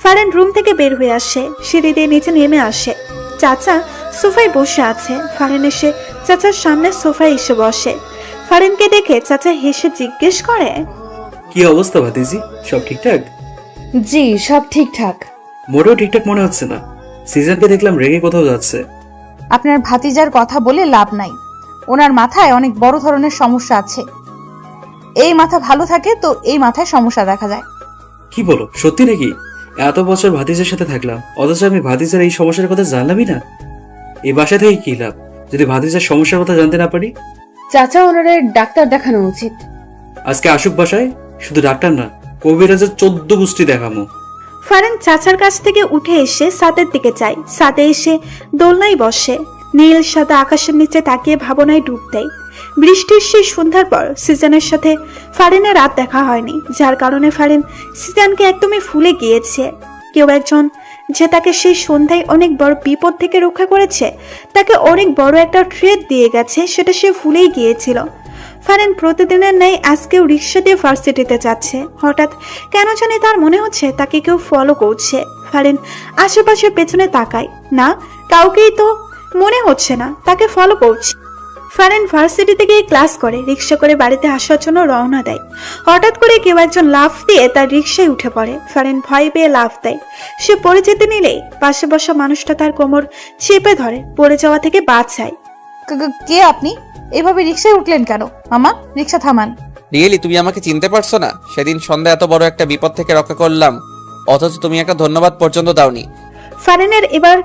ফারিন রুম থেকে বের হয়ে আসে, সিঁড়ি দিয়ে নিচে নেমে আসে। চাচা সোফায় বসে আছে। ফারিন এসে চাচার সামনে সোফায় এসে বসে। ফারিনকে দেখে চাচা হেসে জিজ্ঞেস করে, কি অবস্থা ভাতিজি, সব ঠিকঠাক? জি সব ঠিকঠাক। মোটেও ঠিকঠাক মনে হচ্ছে না। সিজনকে দেখলাম রেগে কোথাও যাচ্ছে। আপনার ভাতিজার কথা বলে লাভ নাই। ওনার মাথায় অনেক বড় ধরনের সমস্যা আছে। এই মাথা ভালো থাকে তো এই মাথায় সমস্যা দেখা যায়। কি বলো, সত্যি নাকি? এত বছর ভাতিজার সাথে থাকলাম, অথচ আমি ভাতিজার এই সমস্যার কথা জানলামই না। এই বাসা থেকে কি লাভ যদি ভাতিজার সমস্যার কথা জানতে না পারি? চাচা ওনারে ডাক্তার দেখানো উচিত। আজকে আসুক বাসায়, শুধু ডাক্তার না, কবিরাজের 14 গোষ্ঠী দেখামো। ফারিন চাচার কাছ থেকে উঠে এসে ছাদের দিকে যায়। ছাদে এসে দোলনায় বসে। নীল সাদা আকাশের নিচে তাকিয়ে ভাবনায় ডুব দেয়। বৃষ্টির সেই সন্ধ্যার পর সিজনের সাথে ফারিনের রাত দেখা হয়নি, যার কারণে ফারিন সিজনকে একদমই ভুলে গিয়েছে। কেউ একজন যে তাকে সেই সন্ধ্যায় অনেক বড় বিপদ থেকে রক্ষা করেছে, তাকে অনেক বড় একটা ট্রিট দিয়ে গেছে, সেটা সে ভুলেই গিয়েছিল। ফারিন প্রতিদিনের ন্যায় আজকেও রিক্সা দিয়ে ভার্সিটিতে যাচ্ছে। হঠাৎ কেন জানি তার মনে হচ্ছে তাকে কেউ ফলো করছে। ফারিন আশেপাশে পেছনে তাকায়, না কাউকেই তো মনে হচ্ছে না তাকে ফলো করছে। ফারিন ভার্সিটিতে গিয়ে ক্লাস করে রিক্সা করে বাড়িতে আসার জন্য রওনা দেয়। হঠাৎ করে কেউ একজন লাফ দিয়ে তার রিক্সায় উঠে পড়ে। ফারিন ভয় পেয়ে লাফ দেয়। সে পড়ে যেতে নিলেই পাশে বসা মানুষটা তার কোমর চেপে ধরে পড়ে যাওয়া থেকে বাঁচায়। কে আপনি? এভাবে রিক্সায় উঠলেন কেন? মামা, রিক্সা থামান। রিয়েলি তুমি আমাকে চিনতে পারছো না? সেদিন সন্ধ্যা এত বড় একটা বিপদ থেকে রক্ষা করলাম, অথচ তুমি একটা ধন্যবাদ পর্যন্ত দাওনি। ফারিনের এবার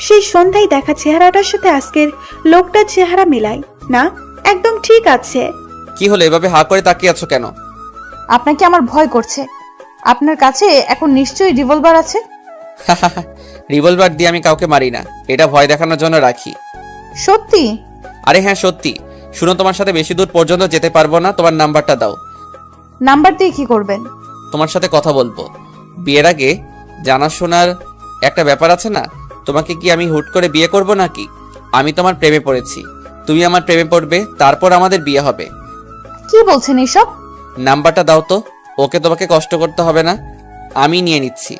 সেই সন্ধ্যায় দেখা চেহারাটার সাথে আজকের লোকটার চেহারা মিলায় না, একদম ঠিক আছে। কি হলো, এভাবে হা করে তাকিয়ে আছো কেন? আপনাকে আমার ভয় করছে। আপনার কাছে এখন নিশ্চয়ই রিভলভার আছে। রিভলভার দিয়ে আমি কাউকে মারি না, এটা ভয় দেখানোর জন্য রাখি। সত্যি? আরে হ্যাঁ সত্যি। শুনো, তোমার সাথে বেশি দূর পর্যন্ত যেতে পারবো না, তোমার নাম্বারটা দাও। নাম্বার দিয়ে কি করবেন? তোমার সাথে কথা বলবো। বিয়ের আগে জানাশোনার একটা ব্যাপার আছে না? তোমাকে কি আমি হুট করে বিয়ে করব নাকি? আমি তোমার প্রেমে পড়েছি, তুমি আমার প্রেমে পড়বে, তারপর আমাদের বিয়ে হবে। কি বলছেন এসব? নাম্বারটা দাও তো। ওকে তোমাকে কষ্ট করতে হবে না, আমি নিয়ে নিচ্ছি।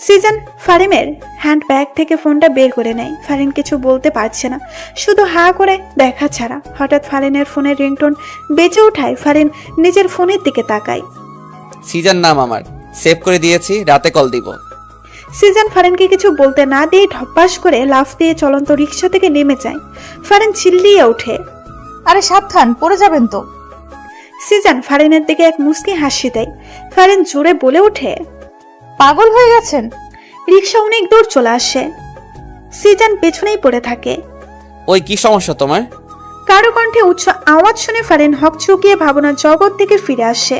সিজন ফারিনের হ্যান্ড ব্যাগ থেকে ফোনটা বের করে নেয়। ফারিন কিছু বলতে পারছে না, শুধু হা করে দেখা ছাড়া। হঠাৎ ফারিনের ফোনের রিংটোন বেজে ওঠায়। ফারিন নিজের ফোনের দিকে তাকায়। সিজন নাম আমার, সেভ করে দিয়েছি, রাতে কল দিব। সিজন ফারিনকে কিছু বলতে না দিয়ে ঢপাস করে লাফ দিয়ে চলন্ত রিক্সা থেকে নেমে যায়। ফারিন চিল্লিয়ে ওঠে, আরে সাবধান, পড়ে যাবেন তো। সিজন ফারিনের দিকে এক মুচকি হাসি দেয়। ফারিন জোরে বলে ওঠে, পাগল হয়ে গেছেন? রিক্সা অনেক দূর চলে আসে। সিজন পেছনেই পড়ে থাকে। ওই কি সমস্যা তোমার? কারো কণ্ঠে উচ্চ আওয়াজ শুনে ফারিন হকচকিয়ে ভাবনার জগৎ থেকে ফিরে আসে।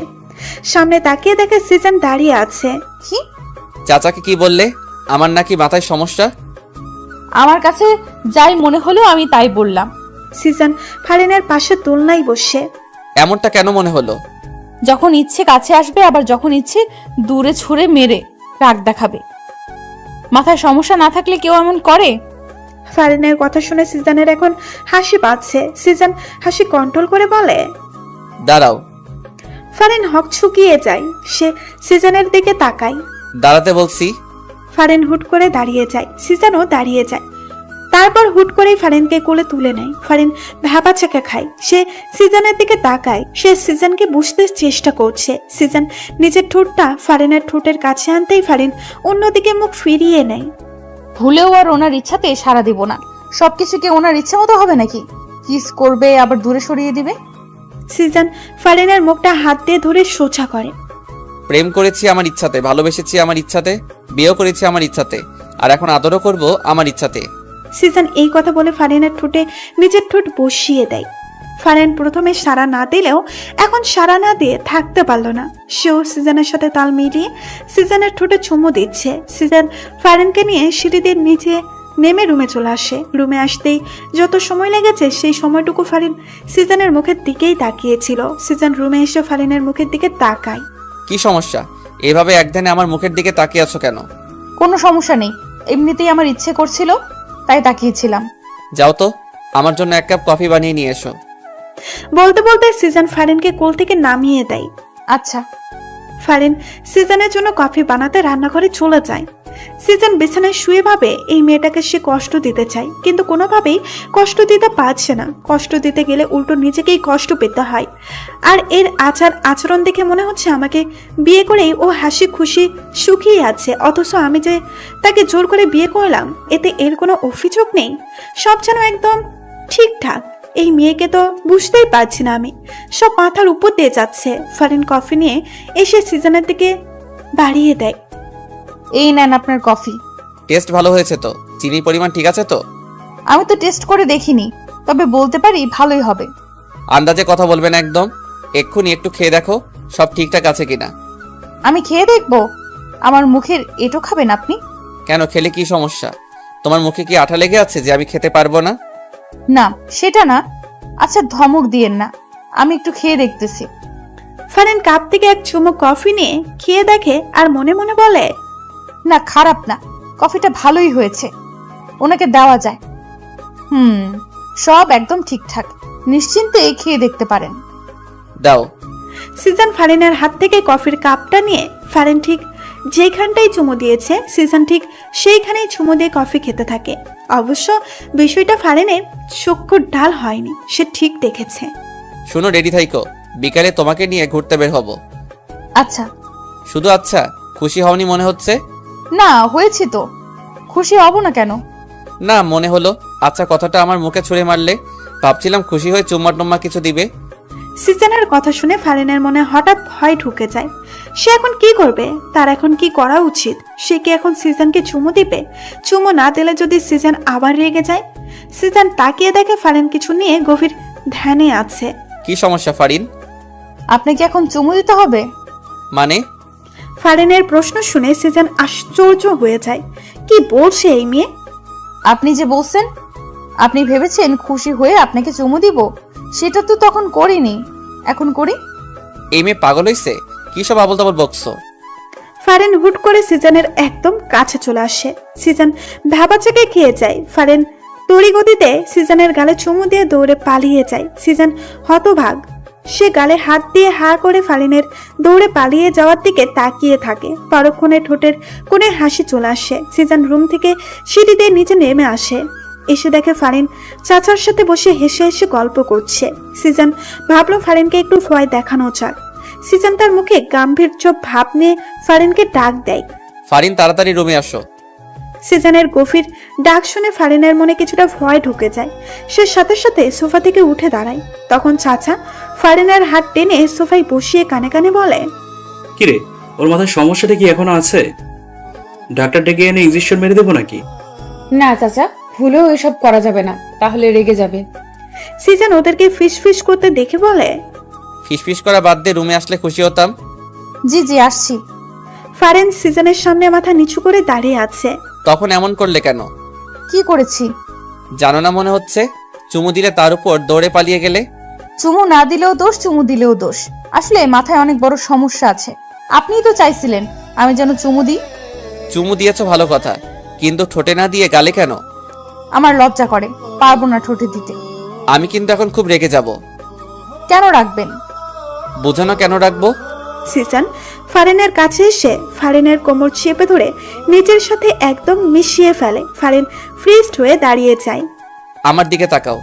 সামনে তাকিয়ে দেখে সিজন দাঁড়িয়ে আছে। কি? চাচাকে কি বললে? আমার নাকি মাথায় সমস্যা? আমার কাছে যাই মনে হলো আমি তাই বললাম। সিজন ফারিনের পাশে দোলনায় বসে। এমনটা কেন মনে হলো? যখন ইচ্ছে কাছে আসবে, আবার যখন ইচ্ছে দূরে ছুঁড়ে মেরে রাগ দেখাবে। মাথায় সমস্যা না থাকলে কেউ এমন করে? ফারিনের কথা শুনে সিজনের এখন হাসি পাচ্ছে। সিজন হাসি কন্ট্রোল করে বলে, দাঁড়াও। ফারিন হকচকিয়ে যায়। সে সিজনের দিকে তাকায়। দাঁড়াতে বলছি। ফারিন হুট করে দাঁড়িয়ে যায়। সিজনও দাঁড়িয়ে যায়। তারপর হুট করেই ফারিনকে কোলে তুলে নেয়। ফারিন ভ্যাবাচাকা খায়। সে সিজনের দিকে তাকায়। সে সিজনকে বুঝতে চেষ্টা করছে। সিজন নিজের ঠোঁটটা ফারিনের ঠোঁটের কাছে আনতেই ফারিন অন্যদিকে মুখ ফিরিয়ে নেয়। ভুলেও আর ওনার ইচ্ছাতে সাড়া দিব না। সবকিছু কি ওনার ইচ্ছে মতো হবে নাকি? কিস করবে আবার দূরে সরিয়ে দিবে। সিজন ফারিনের মুখটা হাত দিয়ে ধরে সোজা করে। প্রেম করেছি আমার ইচ্ছাতে, ভালোবেসেছি আমার ইচ্ছাতে, বিয়েও করেছি আমার ইচ্ছাতে, আর এখন আদরও করব আমার ইচ্ছাতে। সিজন এই কথা বলে ফারিনের ঠোঁটে নিজের ঠোঁট বসিয়ে দেয়। ফারিন প্রথমে সাড়া না দিলেও এখন সাড়া না দিয়ে থাকতে পারল না। সেও সিজনের সাথে তাল মিলিয়ে সিজনের ঠোঁটে চুমু দিচ্ছে। সিজন ফারিনকে নিয়ে সিঁড়ি দিয়ে নিচে নেমে রুমে চলে আসে। রুমে আসতেই যত সময় লেগেছে সেই সময়টুকু ফারিন সিজনের মুখের দিকেই তাকিয়েছিল। সিজন রুমে এসে ফারিনের মুখের দিকে তাকায়। কি সমস্যা? এভাবে একধানে আমার মুখের দিকে তাকিয়ে আছো কেন? কোনো সমস্যা নেই, এমনিতেই আমার ইচ্ছে করছিল তাই তাকিয়েছিলাম। যাও তো, আমার জন্য এক কাপ কফি বানিয়ে নিয়ে এসো। বলতে বলতে সিজন ফারিনকে কোল থেকে নামিয়ে দেয়। আচ্ছা। ফারিন সিজনের জন্য কফি বানাতে রান্নাঘরে চলে যায়। সিজন বিছানায় শুয়ে ভাবে এই মেয়েটাকে সে কষ্ট দিতে চায়, কিন্তু কোনোভাবেই কষ্ট দিতে পারছে না। কষ্ট দিতে গেলে উল্টো নিজেকেই কষ্ট পেতে হয়। আর এর আচরণ দেখে মনে হচ্ছে আমাকে বিয়ে করেই ও হাসি খুশি সুখী আছে, অথচ আমি যে তাকে জোর করে বিয়ে করলাম এতে এর কোনো অভিযোগ নেই। সব যেন একদম ঠিকঠাক। এই মেয়েকে তো বুঝতেই পারছি না আমি, সব মাথার উপর দিয়ে যাচ্ছে। ফারিন কফি নিয়ে এসে সিজনের দিকে বাড়িয়ে দেয়। এই নেন আপনার কফি। টেস্ট ভালো হয়েছে তো? চিনির পরিমাণ ঠিক আছে তো? আমি তো টেস্ট করে দেখিনি, তবে বলতে পারি ভালোই হবে। আন্দাজে কথা বলবে না একদম। এক্ষুনি একটু খেয়ে দেখো সব ঠিকঠাক আছে কিনা। আমি খেয়ে দেখবো? আমার মুখের এটো খাবেন আপনি? কেন, খেলে কি সমস্যা? তোমার মুখে কি আঠা লেগে আছে যে আমি খেতে পারবো না? না সেটা না। আচ্ছা ধমক দিয়েন না, আমি একটু খেয়ে দেখতেছি। ফারিন কাপ থেকে এক চুমুক কফি নিয়ে খেয়ে দেখে আর মনে মনে বলে, না খারাপ না, কফিটা ভালোই হয়েছে, ওনাকে দেওয়া যায়। সব একদম ঠিকঠাক, নিশ্চিন্তে খেয়ে দেখতে পারেন। দাও। সিজন ফারিনের হাত থেকে কফির কাপটা নিয়ে ফারিন ঠিক যেখানটাই চুমু দিয়েছে সিজন ঠিক সেইখানেই চুমু দিয়ে কফি খেতে থাকে। অবশ্য বিষয়টা ফারিনের চক্ষুর ঢাল হয়নি, সে ঠিক দেখেছে। শোনো, রেডি থাইকো, বিকালে তোমাকে নিয়ে ঘুরতে বের হব। আচ্ছা। শুধু আচ্ছা? খুশি হওনি মনে হচ্ছে? না হয়েছি তো, খুশি হব না কেন? না, মনে হলো। আচ্ছা কথাটা আমার মুখে ছুঁড়ে মারলে, ভাবছিলাম খুশি হয়ে চুম্মা টুম্মা কিছু দিবে। সিজনের কথা শুনে ফারিনের মনে হঠাৎ ভয় ঢুকে যায়। সে এখন কি করবে? তার এখন কি করা উচিত? সে কি এখন সিজনকে চুমু দিবে? চুমু না দিলে যদি সিজন আবার রেগে যায়? সিজন তাকিয়ে দেখে ফারিন কিছু নিয়ে গভীর ধ্যানে আছে। কি সমস্যা ফারিন? আপনাকে এখন চুমু দিতে হবে? মানে? ফারিনের প্রশ্ন শুনে সিজন আশ্চর্য হয়ে যায়। কি বলছে এই মেয়ে? আপনি যে বলছেন, আপনি ভেবেছেন খুশি হয়ে আপনাকে চুমু দিব, সেটা তো তখন করিনি, এখন করি। এই মেয়ে পাগল হইছে? কি সব আবল তাবল বকছো? ফারিন হুট করে সিজনের একদম কাছে চলে আসে। সিজন ভাবাচাকে খেয়ে যায়। ফারিন তড়িগতিতে সিজনের গালে চুমু দিয়ে দৌড়ে পালিয়ে যায়। সিজন হতভাগ, সে গালে হাত দিয়ে হা করে ফারিনের দৌড়ে পালিয়ে যাওয়ার দিকে তাকিয়ে থাকে। পরক্ষণে ঠোঁটের কোণে হাসি চলে আসে। সিজন রুম থেকে সিঁড়ি দিয়ে নিচে নেমে আসে। এসে দেখে ফারিন চাচার সাথে বসে হেসে হেসে গল্প করছে। সিজন ভাবলো ফারিনকে একটু ভয় দেখানো যাক। সিজন তার মুখে গাম্ভীর্য ভাব নিয়ে ফারিনকে ডাক দেয়। ফারিন, তাড়াতাড়ি রুমে আসো। সিজনের গভীর ডাক শুনে ফারিনের মনে কিছুটা ভয় ঢুকে যায়। সে সাথে সাথে সোফা থেকে উঠে দাঁড়ায়। তখন চাচা ফারিনের হাত টেনে সোফায় বসিয়ে কানে কানে বলে, কিরে, ওর মাথায় সমস্যাটা কি এখনো আছে? ডাক্তার ডেকে এনে ইনজেকশন মেরে দেবো নাকি? না চাচা, ভুলেও এসব করা যাবে না, তাহলে রেগে যাবে। সিজন ওদেরকে ফিস ফিস করতে দেখে বলে, ফিসফিস করা বাদ দিয়ে রুমে আসলে খুশি হতাম। জি জি আসছি। ফারিন সিজনের সামনে মাথা নিচু করে দাঁড়িয়ে আছে। তখন এমন করলে কেন? কি করেছি? জানো না মনে হচ্ছে? চুমু দিলে তার উপর দৌড়ে পালিয়ে গেলে। চুমু না দিলেও দোষ, চুমু দিলেও দোষ। আসলে মাথায় অনেক বড় সমস্যা আছে। আপনিই তো চাইছিলেন আমি যেন চুমু দিই। চুমু দিয়েছো ভালো কথা, কিন্তু ঠোঁটে না দিয়ে গালে কেন? আমার লজ্জা করে, পারবো না ঠোঁটে দিতে। আমি কিন্তু এখন খুব রেগে যাব। কেন রাখবেন? বুঝো না কেন রাখবো? সিজন ফারিনের কাছে এসে ফারিনের কোমর চেপে ধরে নিজের সাথে একদম মিশিয়ে ফেলে। ফারিন ফ্রিজড হয়ে দাঁড়িয়ে যায়। আমার দিকে তাকাও।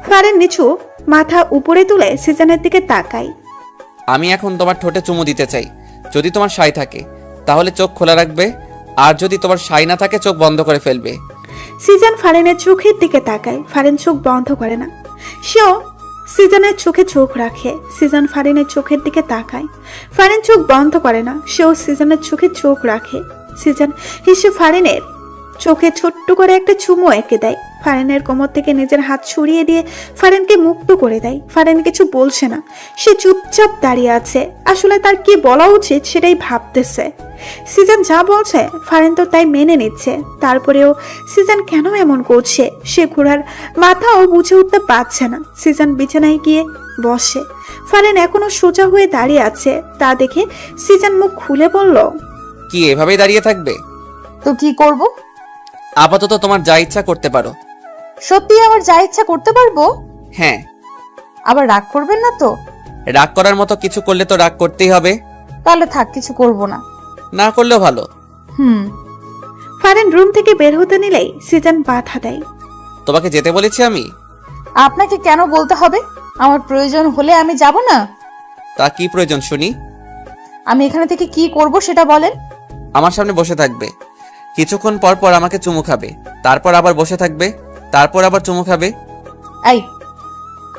ফারিন নিচু মাথা উপরে তুলে সিজনের দিকে তাকায়। আমি এখন তোমার ঠোঁটে চুমু দিতে চাই। যদি তোমার সাই থাকে তাহলে চোখ খোলা রাখবে, আর যদি তোমার সাই না থাকে চোখ বন্ধ করে ফেলবে। সিজন ফারিনের চোখের দিকে তাকায়। ফারিন চোখ বন্ধ করে না, সেও সিজনের চোখে চোখ রাখে। সিজন ফারিনের চোখের দিকে তাকায়। ফারিন চোখ বন্ধ করে না, সেও সিজনের চোখে চোখ রাখে। সিজন হেসে ফারিনের চোখে ছোট্ট করে একটা চুমু এঁকে দেয়। ফারিনের কোমর থেকে নিজের হাত ছড়িয়ে দিয়ে ফারিনকে মুক্ত করে দেয়। ফারিন কিছু বলছে না, সে চুপচাপ দাঁড়িয়ে আছে। আসলে তার কি বলা উচিত সেটাই ভাবতেছে। সিজন যা বলছে ফারিন তো তাই মেনে নিচ্ছে। তারপরেও সিজন কেন এমন করছে সে ঘোড়ার মাথাও বুঝে উঠতে পারছে না। সিজন বিছানায় গিয়ে বসে। ফারিন এখনো সোজা হয়ে দাঁড়িয়ে আছে। তা দেখে সিজন মুখ খুলে বলল, কি এভাবেই দাঁড়িয়ে থাকবে? তো কি করব? আপাতত তোমার যা ইচ্ছা করতে পারো। সত্যি আবার যা ইচ্ছা করতে পারবো? হ্যাঁ। আবার রাগ করবেন না তো? রাগ করার মতো কিছু করলে তো রাগ করতেই হবে। তাহলে থাক, কিছু করব না। না করলেও ভালো। ফারিন রুম থেকে বের হতে নিলেই সিজন বাধা দেয়। তোমাকে যেতে বলেছি আমি। আপনাকে কেন বলতে হবে? আমার প্রয়োজন হলে আমি যাব না। তা কি প্রয়োজন শুনি? আমি এখানে থেকে কি করব সেটা বলেন। আমার সামনে বসে থাকবে, কিছুক্ষণ পর পর আমাকে চুমু খাবে, তারপর আবার বসে থাকবে, তারপর আবার চুমু খাবে। এই,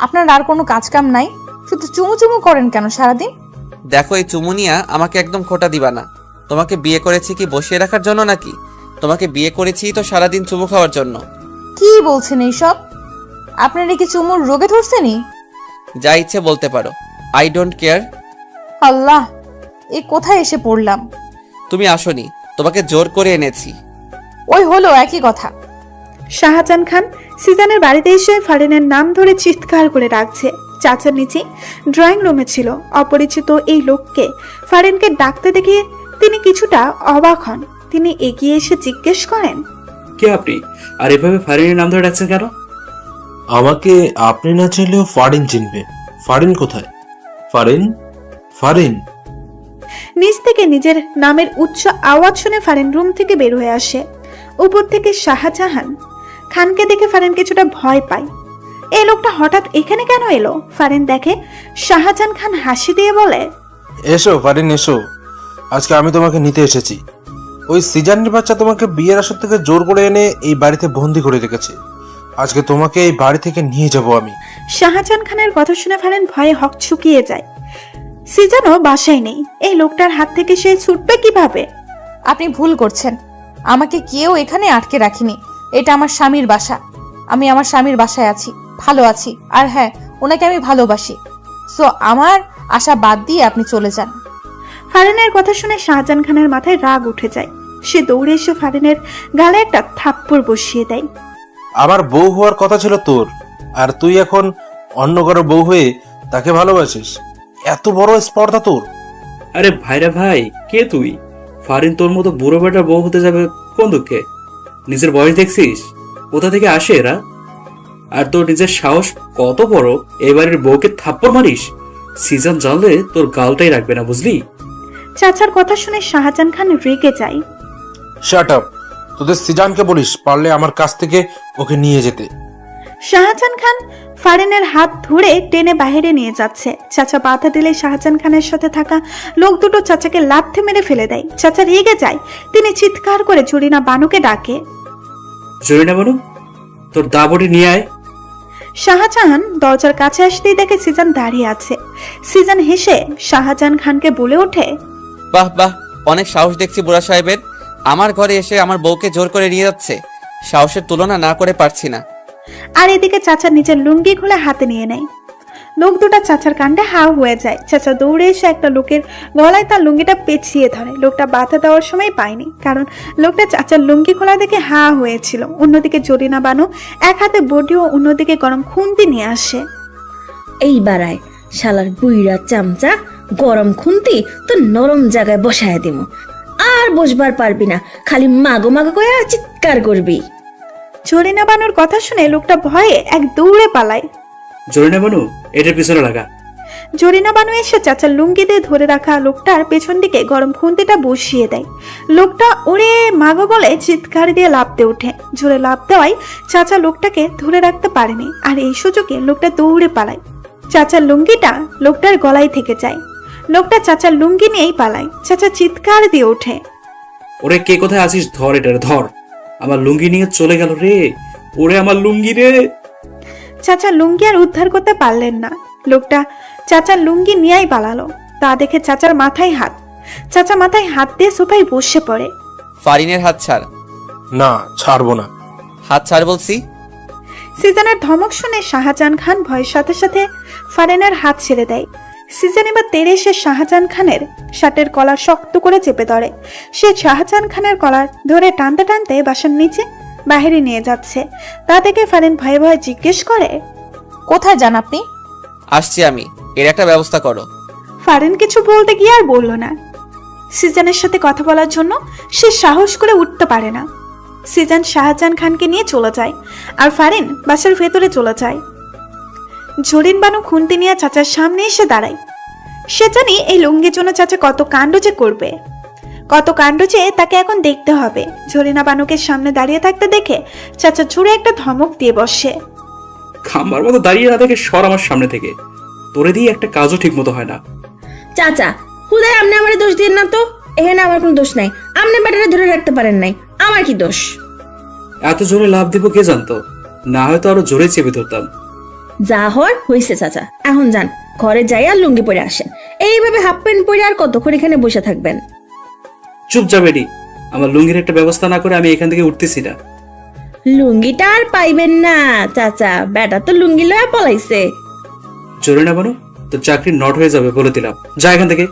আপনার আর কোনো কাজ কাম নাই? শুধু চুমু চুমু করেন কেন সারাদিন? দেখো, এই চুমু নিয়া আমাকে একদম খোটা দিবা না। তোমাকে বিয়ে করেছি কি বসিয়ে রাখার জন্য নাকি? তোমাকে বিয়ে করেছি তো সারাদিন চুমু খাওয়ার জন্য। কি বলছেন এইসব? আপনার কি চুমুর রোগে ধরছেনি? যা ইচ্ছে বলতে পারো, আই ডোন্ট কেয়ার। আল্লাহ, এ কোথায় এসে পড়লাম? তুমি আসোনি, তোমাকে জোর করে এনেছি। ওই হলো একই কথা। শাহজাহান খান সিজানের বাড়িতে এসে ফারিনের নাম ধরে চিৎকার করে ডাকছে। চাচার নিচে ড্রয়িং রুমে ছিল। অপরিচিত এই লোককে ফারিনকে ডাকতে দেখে তিনি কিছুটা অবাক হন। তিনি এগিয়ে এসে জিজ্ঞেস করেন, কে আপনি? আর এভাবে ফারিনের নাম ধরে ডাকছেন কেন? আমাকে আপনি না চাইলেও ফারিন চিনবে। ফারিন কোথায়? ফারিন, ফারিন। নিচ থেকে নিজের নামের উচ্চ আওয়াজ শুনে ফারিন রুম থেকে বের হয়ে আসে। উপর থেকে শাহজাহান খানকে দেখে ফারিন কিছুটা ভয় পায়। এই লোকটা হঠাৎ এখানে কেন এলো? ফারিন দেখে শাহজাহান খান হাসি দিয়ে বলে, এসো ফারিন এসো, আজকে আমি তোমাকে নিতে এসেছি। ওই সিজানের বাচ্চা তোমাকে বিয়ের আসর থেকে জোর করে এনে এই বাড়িতে বন্দি করে রেখেছে। আজকে তোমাকে এই বাড়ি থেকে নিয়ে যাব আমি। শাহজাহান খানের কথা শুনে ফারিন ভয়ে হকচকিয়ে যায়। সিজানও বাসায় নেই। এই লোকটার হাত থেকে সে ছুটবে কিভাবে? আপনি ভুল করছেন। আমাকে কেউ এখানে আটকে রাখিনি। এটা আমার স্বামীর বাসা। আমি আমার স্বামীর বাসায় আছি, ভালো আছি। আর হ্যাঁ, ওনাকে আমি ভালোবাসি। সো আমার আশা বাদ দিয়ে আপনি চলে যান। ফারিনের কথা শুনে শাহজাহান খানের মাথায় রাগ উঠে যায়। সে দৌড়ে এসে ফারিনের গালে একটা থাপ্পড় বসিয়ে দেয়। আমার বউ হওয়ার কথা ছিল তোর, আর তুই এখন অন্য কারো বউ হয়ে তাকে ভালোবাসিস? এত বড় স্পর্ধা তোর! আরে ভাইরা ভাই, কে তুই? ফারিন তোর মতো বুড়ো বেটার বউ হতে যাবে কোন দুঃখে? নিজের বয়স দেখছিস? কোথা থেকে আসে এরা? আর তোর নিজের সাহস কত বড়, এই বাড়ির বউকে থাপ্পড় মারিস? সিজন জানলে তোর গালটাই রাখবে না, বুঝলি? চাচার কথা শুনে শাহজাহান খান রেগে যায়। Shut up! তোদের সিজানকে বলিস পারলে আমার কাছ থেকে ওকে নিয়ে যেতে। শাহজাহান খান ফারিনের হাত ধরে টেনে বাইরে নিয়ে যাচ্ছে। চাচা বাধা দিলে শাহজাহান খানের সাথে থাকা লোক দুটো চাচাকে লাথি মেরে ফেলে দেয়। চাচা রেগে যায়। তিনি চিৎকার করে জরিনা বানুকে ডাকে। জরিনা বানু, তোর দাবড়ি নিয়ে আয়। শাহজাহান দরজার কাছে আসতেই দেখে সিজান দাঁড়িয়ে আছে। সিজান হেসে শাহজাহান খানকে বলে ওঠে, বাহ বাহ, অনেক সাহস দেখছি বুড়া সাহেবের। আমার ঘরে এসে আমার বউকে জোর করে নিয়ে যাচ্ছে। সাহসের তুলনা না করে পারছি না। আর এদিকে চাচা নিজের লুঙ্গি খুলে হাতে নিয়ে নেয়। লোক দুটা চাচার কাণ্ডে হাও হয়ে যায়। চাচা দৌড়ে এসে একটা লোকের গলায় তার লুঙ্গিটা পেঁচিয়ে ধরে। লোকটা বাধা দেওয়ার সময় পায়নি, কারণ লোকটা চাচার লুঙ্গি খোলা দেখে হা হয়েছিল। অন্যদিকে জরিনা বানু এক হাতে বডি ও অন্যদিকে গরম খুন্তি নিয়ে আসে। এই বাড়ায় শালার বুইরা চামচা, গরম খুন্তি তো নরম জায়গায় বসায় দিব। আর বসবার পারবি না, খালি মাগো মাগো করে চিৎকার করবি। জরিনা বানুর কথা শুনে লোকটা ভয়ে এক দৌড়ে পালায়। জরিনা বানু, এটার পিছনে লাগা। জরিনা বানু এসে চাচার লুঙ্গি দিয়ে ধরে রাখা লোকটার পেছন দিকে গরম খুন্তিটা বসিয়ে দেয়। লোকটা ওরে মাগো বলে চিৎকার দিয়ে লাফতে ওঠে। জোরে লাফ দেওয়ায় চাচা লোকটাকে ধরে রাখতে পারেনি, আর এই সুযোগে লোকটা দৌড়ে পালায়। চাচার লুঙ্গিটা লোকটার গলায় থেকে যায়। লোকটা চাচার লুঙ্গি নিয়েই পালায়। চাচা চিৎকার দিয়ে ওঠে, ওরে কে কোথায় আছিস? ধর এটার, ধর। আমার লুঙ্গি নিয়ে চলে গেল রে। ওরে আমার লুঙ্গি রে। চাচা লুঙ্গি আর উদ্ধার করতে পারলেন না। লোকটা চাচার লুঙ্গি নিয়েই পালালো। তা দেখে চাচার মাথায় হাত। চাচা মাথায় হাত দিয়ে সোফায় বসে পড়ে। ফারিনের হাত ছাড়। না, ছাড়বো না। হাত ছাড় বলছি। সিজানের ধমক শুনে শাহজাহান খান ভয়ের সাথে সাথে ফারিনের হাত ছেড়ে দেয়। সিজন এবার তেড়ে এসে শাহজাহান খানের শার্টের কলার শক্ত করে চেপে ধরে। সে শাহজাহান খানের কলার ধরে টানতে টানতে বাসার নিচে বাইরে নিয়ে যাচ্ছে। তা দেখে ফারিন ভয়ে ভয়ে জিজ্ঞেস করে, কোথায় যান আপনি? আসছি আমি, এর একটা ব্যবস্থা করো। ফারিন কিছু বলতে গিয়ে আর বলল না। সিজানের সাথে কথা বলার জন্য সে সাহস করে উঠতে পারে না। সিজান শাহজাহান খানকে নিয়ে চলে যায়, আর ফারিন বাসার ভেতরে চলে যায়। জরিন বানু খুন্তি নিয়ে চাচার সামনে এসে দাঁড়ায়। সে জানি এই লুঙ্গির জন্য চাচা কত কাণ্ড যে করবে, কত কাণ্ড যে তাকে এখন দেখতে হবে। জরিনা বানুকে সামনে দাঁড়িয়ে থাকতে দেখে চাচা জোরে একটা ধমক দিয়ে বসে। খাম্বার মতো দাঁড়িয়ে না দেখে সর আমার সামনে থেকে। তোরে দিয়ে একটা কাজও ঠিক মতো হয় না। চাচা হুদায় আপনি আমার দোষ দিন না তো। এখানে আমার কোনো দোষ নাই। আপনি ব্যাটারে ধরে রাখতে পারেন নাই, আমার কি দোষ? এত জোরে লাভ দিব কে জানতো? না হয়তো আরো জোরে চেপে ধরতাম। যা হওয়ার হয়েছে চাচা, এখন যান ঘরে যাই আর লুঙ্গি পরে আসেন। এইভাবে হাফ প্যান্ট পরে আর কতক্ষণ এখানে বসে থাকবেন? চুপ যা বেডি, আমার লুঙ্গির একটা ব্যবস্থা না করে আমি এখান থেকে উঠতেছি না। লুঙ্গিটা আর পাইবেন না চাচা, বেটা তো লুঙ্গি লয়া পলাইছে। জোরে না বানু, তোর চাকরি নট হয়ে যাবে বলে দিলাম। যা এখান থেকে।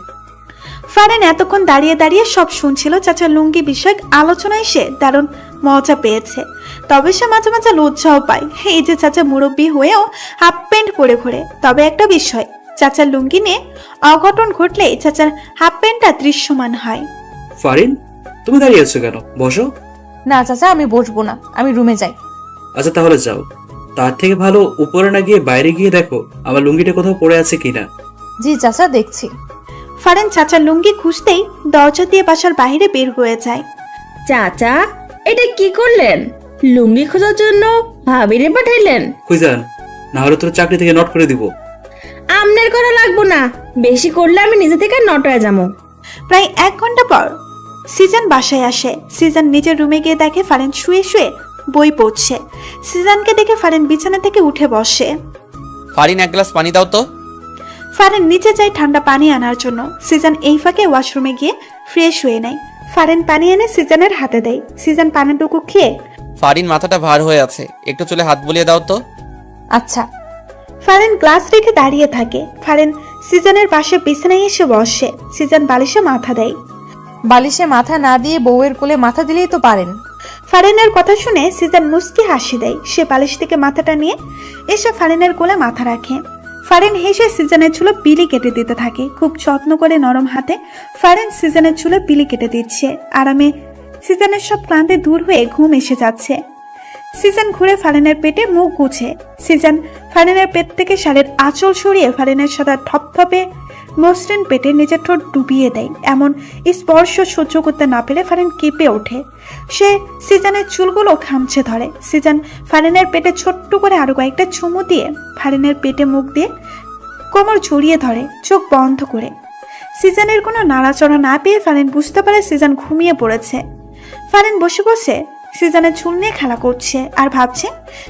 ফারিন এতক্ষণ দাঁড়িয়ে দাঁড়িয়ে সব শুনছিল। চাচার লুঙ্গি বিষয়ক আলোচনায় সে দারুণ মজা পেয়েছে, তবে সে মাঝে মাঝে লজ্জাও পায়। এই যে চাচা মুরব্বী হয়েও হাফ প্যান্ট পরে ঘোরে। তবে একটা বিষয়, চাচার লুঙ্গি নিয়ে অঘটন ঘটলে চাচার হাফ প্যান্টটা দৃশ্যমান হয়। ফারিন, তুমি দাঁড়িয়ে আছো কেন? বসো। না চাচা, আমি বসবো না, আমি রুমে যাই। আচ্ছা তাহলে যাও। তার থেকে ভালো উপরে না গিয়ে বাইরে গিয়ে দেখো আমার লুঙ্গিটা কোথাও পড়ে আছে কিনা। জি চাচা, দেখছি। ফারিন চাচার লুঙ্গি খুঁজতেই দরজা দিয়ে বাসার বাইরে বের হয়ে যায়। চাচা, এটা কি করলেন? লুঙ্গি খোঁজার জন্য ভাবিরে পাঠাইলেন? খুঁজান, না হলে তোর চাকরি থেকে নট করে দিব। আমনের করা লাগবো না, বেশি করলে আমি নিজে থেকে নট হয়ে যাবো। প্রায় 1 ঘন্টা পর সিজন বাসায় আসে। সিজন নিজের রুমে গিয়ে দেখে ফারিন শুয়ে শুয়ে বই পড়ছে। সিজনকে দেখে ফারিন বিছানা থেকে উঠে বসে। ফারিন, এক গ্লাস পানি দাও তো। ফারিন নিচে যায় ঠান্ডা পানি আনার জন্য। সিজন এই ফাঁকে ওয়াশরুমে গিয়ে ফ্রেশ হয়ে নেয়। ফারিন পানি এনে সিজনের হাতে দেয়। সিজন পানিটুকু খেয়ে, ফারিন, মাথাটা ভার হয়ে আছে, একটু চুলে হাত বুলিয়ে দাও তো। আচ্ছা। ফারিন গ্লাস রেখে দাঁড়িয়ে থাকে। ফারিন সিজনের পাশে বিছানায় এসে বসে। সিজন বালিশে মাথা দেয়। বালিশে মাথা না দিয়ে বউয়ের কোলে মাথা দিলেই তো পারেন। ফারিনের কথা শুনে সিজন মুস্কি হাসি দেয়। সে বালিশ থেকে মাথাটা নিয়ে এসে ফারিনের কোলে মাথা রাখে। ফারিন হেসে সিজনের চুলে বিলি কেটে দিতে থাকে। খুব যত্ন করে নরম হাতে ফারিন সিজনের চুলে বিলি কেটে দিচ্ছে। আরামে সিজনের সব ক্লান্তি দূর হয়ে ঘুম এসে যাচ্ছে। সিজন ঘুরে ফারিনের পেটে মুখ গুছে। সিজন ফারিনের পেট থেকে শাড়ির আঁচল সরিয়ে ফারিনের সাদা থপথপে মসৃণ পেটে নিজের ঠোঁট ডুবিয়ে দেয়। এমন স্পর্শ সহ্য করতে না পেরে ফারিন কেঁপে ওঠে। সে সিজনের চুলগুলো খামচে ধরে। সিজন ফারিনের পেটে ছোট্ট করে আরো কয়েকটা চুমু দিয়ে ফারিনের পেটে মুখ দিয়ে কোমর জড়িয়ে ধরে, চোখ বন্ধ করে। সিজনের কোনো নাড়াচড়া না পেয়ে ফারিন বুঝতে পারে সিজন ঘুমিয়ে পড়েছে। ফারিন বসে বসে সিজনের চুল নিয়ে খেলা করছে আর ভাবছে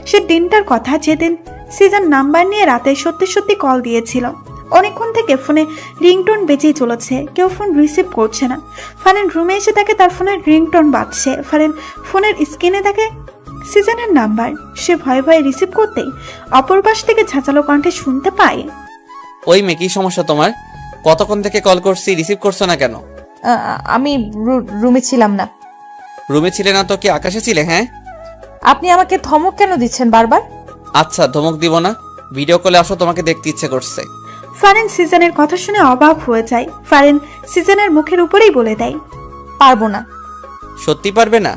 সে দিনটার কথা, যেদিন সিজন নাম্বার নিয়ে রাতে সত্যি সত্যি কল দিয়েছিল। অনেকক্ষণ থেকে ফোনে রিংটোন বেজেই চলেছে, কেউ ফোন রিসিভ করছে না। ফারিন রুমে এসে দেখে তার ফোনের রিংটোন বাজছে। ফারিন ফোনের স্ক্রিনে দেখে সিজনের নাম্বার। সে ভয়ে ভয়ে রিসিভ করতেই অপর পাশ থেকে ঝাঁচালো কণ্ঠে শুনতে পায়, ওই মেয়ে, কি সমস্যা তোমার? কতক্ষণ থেকে কল করছি, রিসিভ করছো না কেন? আমি রুমে ছিলাম না। রুমে ছিলে না তো কি আকাশে ছিলে? হ্যাঁ। আপনি আমাকে ধমক কেন দিচ্ছেন বারবার? আচ্ছা, ধমক দিব না, ভিডিও কলে আসো, তোমাকে দেখতে ইচ্ছে করছে। ফারিন সিজনের কথা শুনে অবাক হয়ে যায়। ফারিন সিজনের মুখের উপরেই বলে দেয়, পারবো না। সত্যি পারবে না?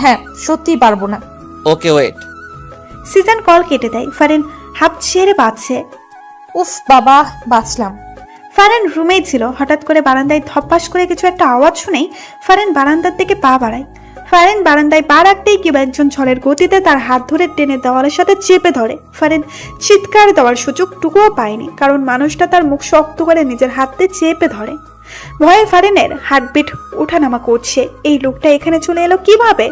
হ্যাঁ, সত্যিই পারবো না। ওকে, ওয়েট। সিজন কল কেটে দেয়। ফারিন হাঁপ ছেড়ে বাঁচছে। উফ বাবা, বাঁচলাম। ফারিন রুমেই ছিল। হঠাৎ করে বারান্দায় ধপাস করে কিছু একটা আওয়াজ শুনেই ফারিন বারান্দার দিকে পা বাড়ায়। ফারিন বারান্দায় পা রাখতেই কেউ একজন ঝড়ের গতিতে তার হাত ধরে টেনে দেওয়ালের সাথে চেপে ধরে। ফারিন চিৎকার দেওয়ার সুযোগটুকুও পায়নি, কারণ মানুষটা তার মুখ শক্ত করে নিজের হাতে চেপে ধরে। ভয়ে ফারিনের হার্টবিট ওঠানামা করছে। এই লোকটা এখানে চলে এলো কিভাবে?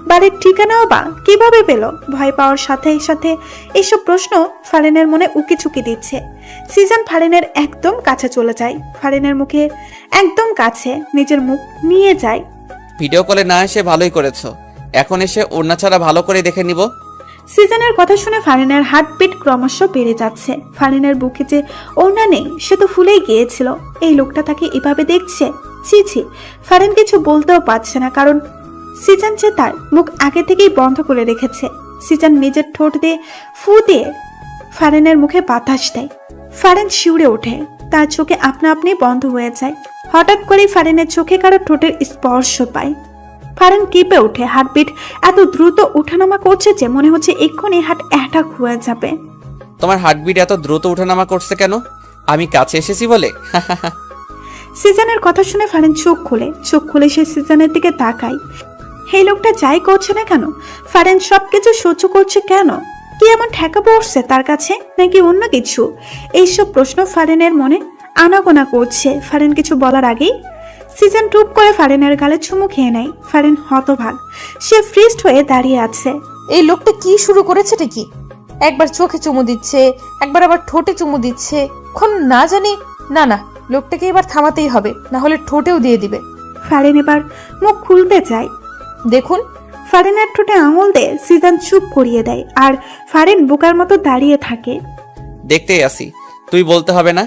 বাড়ির ঠিকানাও বা কিভাবে পেল? ভয় পাওয়ার সাথে সাথে এইসব প্রশ্ন ফারিনের মনে উকিচুকি দিচ্ছে। সিজন ফারিনের একদম কাছে চলে যায়। ফারিনের মুখে একদম কাছে নিজের মুখ নিয়ে যায়। ভিডিও কলে না এসে ভালোই করেছো, এখন এসে ওড়না ছাড়া ভালো করে দেখে নিব। সিজনের কথা শুনে ফারিনের হার্টবিট ক্রমশ বেড়ে যাচ্ছে। ফারিনের বুকে যে ওড়না নেই সে তো ফুলেই গিয়েছিল। এই লোকটা তাকে এভাবে দেখছে। ছি ছি, ফারিন কিছু বলতেও পারছে না, কারণ সিজন যে তার মুখ আগে থেকেই বন্ধ করে রেখেছে। সিজন নিজের ঠোঁট দিয়ে ফু দিয়ে ফারিনের মুখে বাতাস দেয়। ফারিন শিউরে ওঠে, তার চোখে আপনা আপনি বন্ধ হয়ে যায়। হঠাৎ করেই ফারিনের চোখে কারো ঠোঁটের স্পর্শ পায়। ফারিন কেঁপে ওঠে। হার্টবিট এত দ্রুত ওঠানামা করছে যে মনে হচ্ছে এক্ষুনি হার্ট অ্যাটাক হয়ে যাবে। তোমার হার্টবিট এত দ্রুত ওঠানামা করছে কেন? আমি কাছে এসেছি বলে? সিজনের কথা শুনে ফারিন চোখ খুলে সে সিজনের দিকে তাকায়। এই লোকটা যাই করছে না কেন, ফারিন সবকিছু সহ্য করছে কেন? কি এমন ঠেকা পড়ছে তার কাছে, নাকি অন্য কিছু? এইসব প্রশ্ন ফারিনের মনে আনাগোনা করছে। ফারিন কিছু বলার আগেই সিজন টুপ করে ফারিনের গালে চুমু খেয়ে নেয়। ফারিন হতভাগ, সে ফ্রিস্ট হয়ে দাঁড়িয়ে আছে। এই লোকটা কি শুরু করেছে কি? একবার চোখে চুমু দিচ্ছে, একবার আবার ঠোঁটে চুমু দিচ্ছে। এখন না জানি, না লোকটাকে এবার থামাতেই হবে, না হলে ঠোঁটেও দিয়ে দিবে। ফারিন এবার মুখ খুলতে চায়। দেখুন, ফারিনের ঠোঁটে আঙুল দিয়ে সিজন চুপ করিয়ে দেয়, আর ফারিন বোকার মতো দাঁড়িয়ে থাকে। দেখতেই আসি, তুই বলতে হবে না।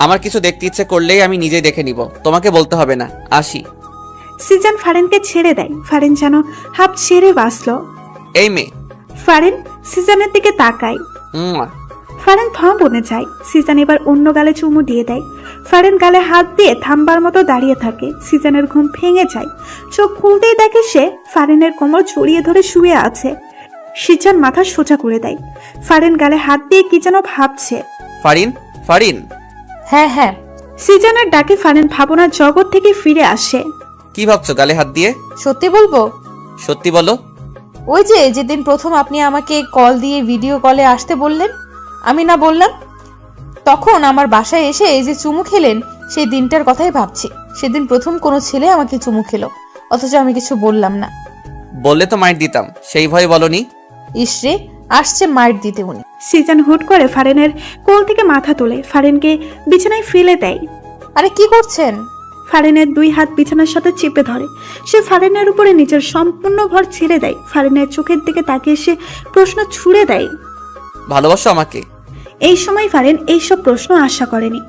আমার কিছু দেখতে ইচ্ছে করলেই আমি নিজেই দেখে নিব, তোমাকে বলতে হবে না। আসি। সিজান ফারিনকে ছেড়ে দেয়। ফারিন যেন হাফ ছেড়ে বাঁচল। এই মেয়ে। ফারিন সিজানের দিকে তাকায়। উম্মা। ফারিন থম বনে যায়। সিজান এবার অন্য গালে চুমু দিয়ে দেয়। ফারিন গালে হাত দিয়ে থামবার মতো দাঁড়িয়ে থাকে। সিজানের ঘুম ভেঙে যায়। চোখ খুলতেই দেখে সে ফারিনের কোমর জড়িয়ে ধরে শুয়ে আছে। সিজান মাথা সোজা করে দেয়। ফারিন গালে হাত দিয়ে কি যেন ভাবছে। ফারিন, ফারিন। হ্যাঁ হ্যাঁ, সিজানের ডাকে ফারিন ভাবনার জগৎ থেকে ফিরে আসে। কি ভাবছো গালে হাত দিয়ে? সত্যি বলবো? সত্যি বলো। ওই যে যেদিন প্রথম আপনি আমাকে কল দিয়ে ভিডিও কলে আসতে বললেন, আমি না বললাম? তখন আমার বাসায় এসে এই যে চুমু খেলেন, সেই দিনটার কথাই ভাবছি। সেদিন প্রথম কোনো ছেলে আমাকে চুমু খেলো, অথচ আমি কিছু বললাম না। বললে তো মাইর দিতাম, সেই ভয়ে বলনি। ইসরে, আসছে মাইর দিতে উনি। সিজান হুট করে ফারিনের কোল থেকে মাথা তোলে, ফারিনকে বিছানায় ফেলে দেয়। আরে কি করছেন? ফারিনের দুই হাত বিছানার সাথে চেপে ধরে। সে ফারিনের উপরে নিজের সম্পূর্ণ ভর ছেড়ে দেয়। ফারিনের চোখের দিকে তাকিয়ে সে প্রশ্ন ছুড়ে দেয়, ভালোবাসো আমাকে? এই সময় ফারিন এইসব প্রশ্ন আশা করেনি।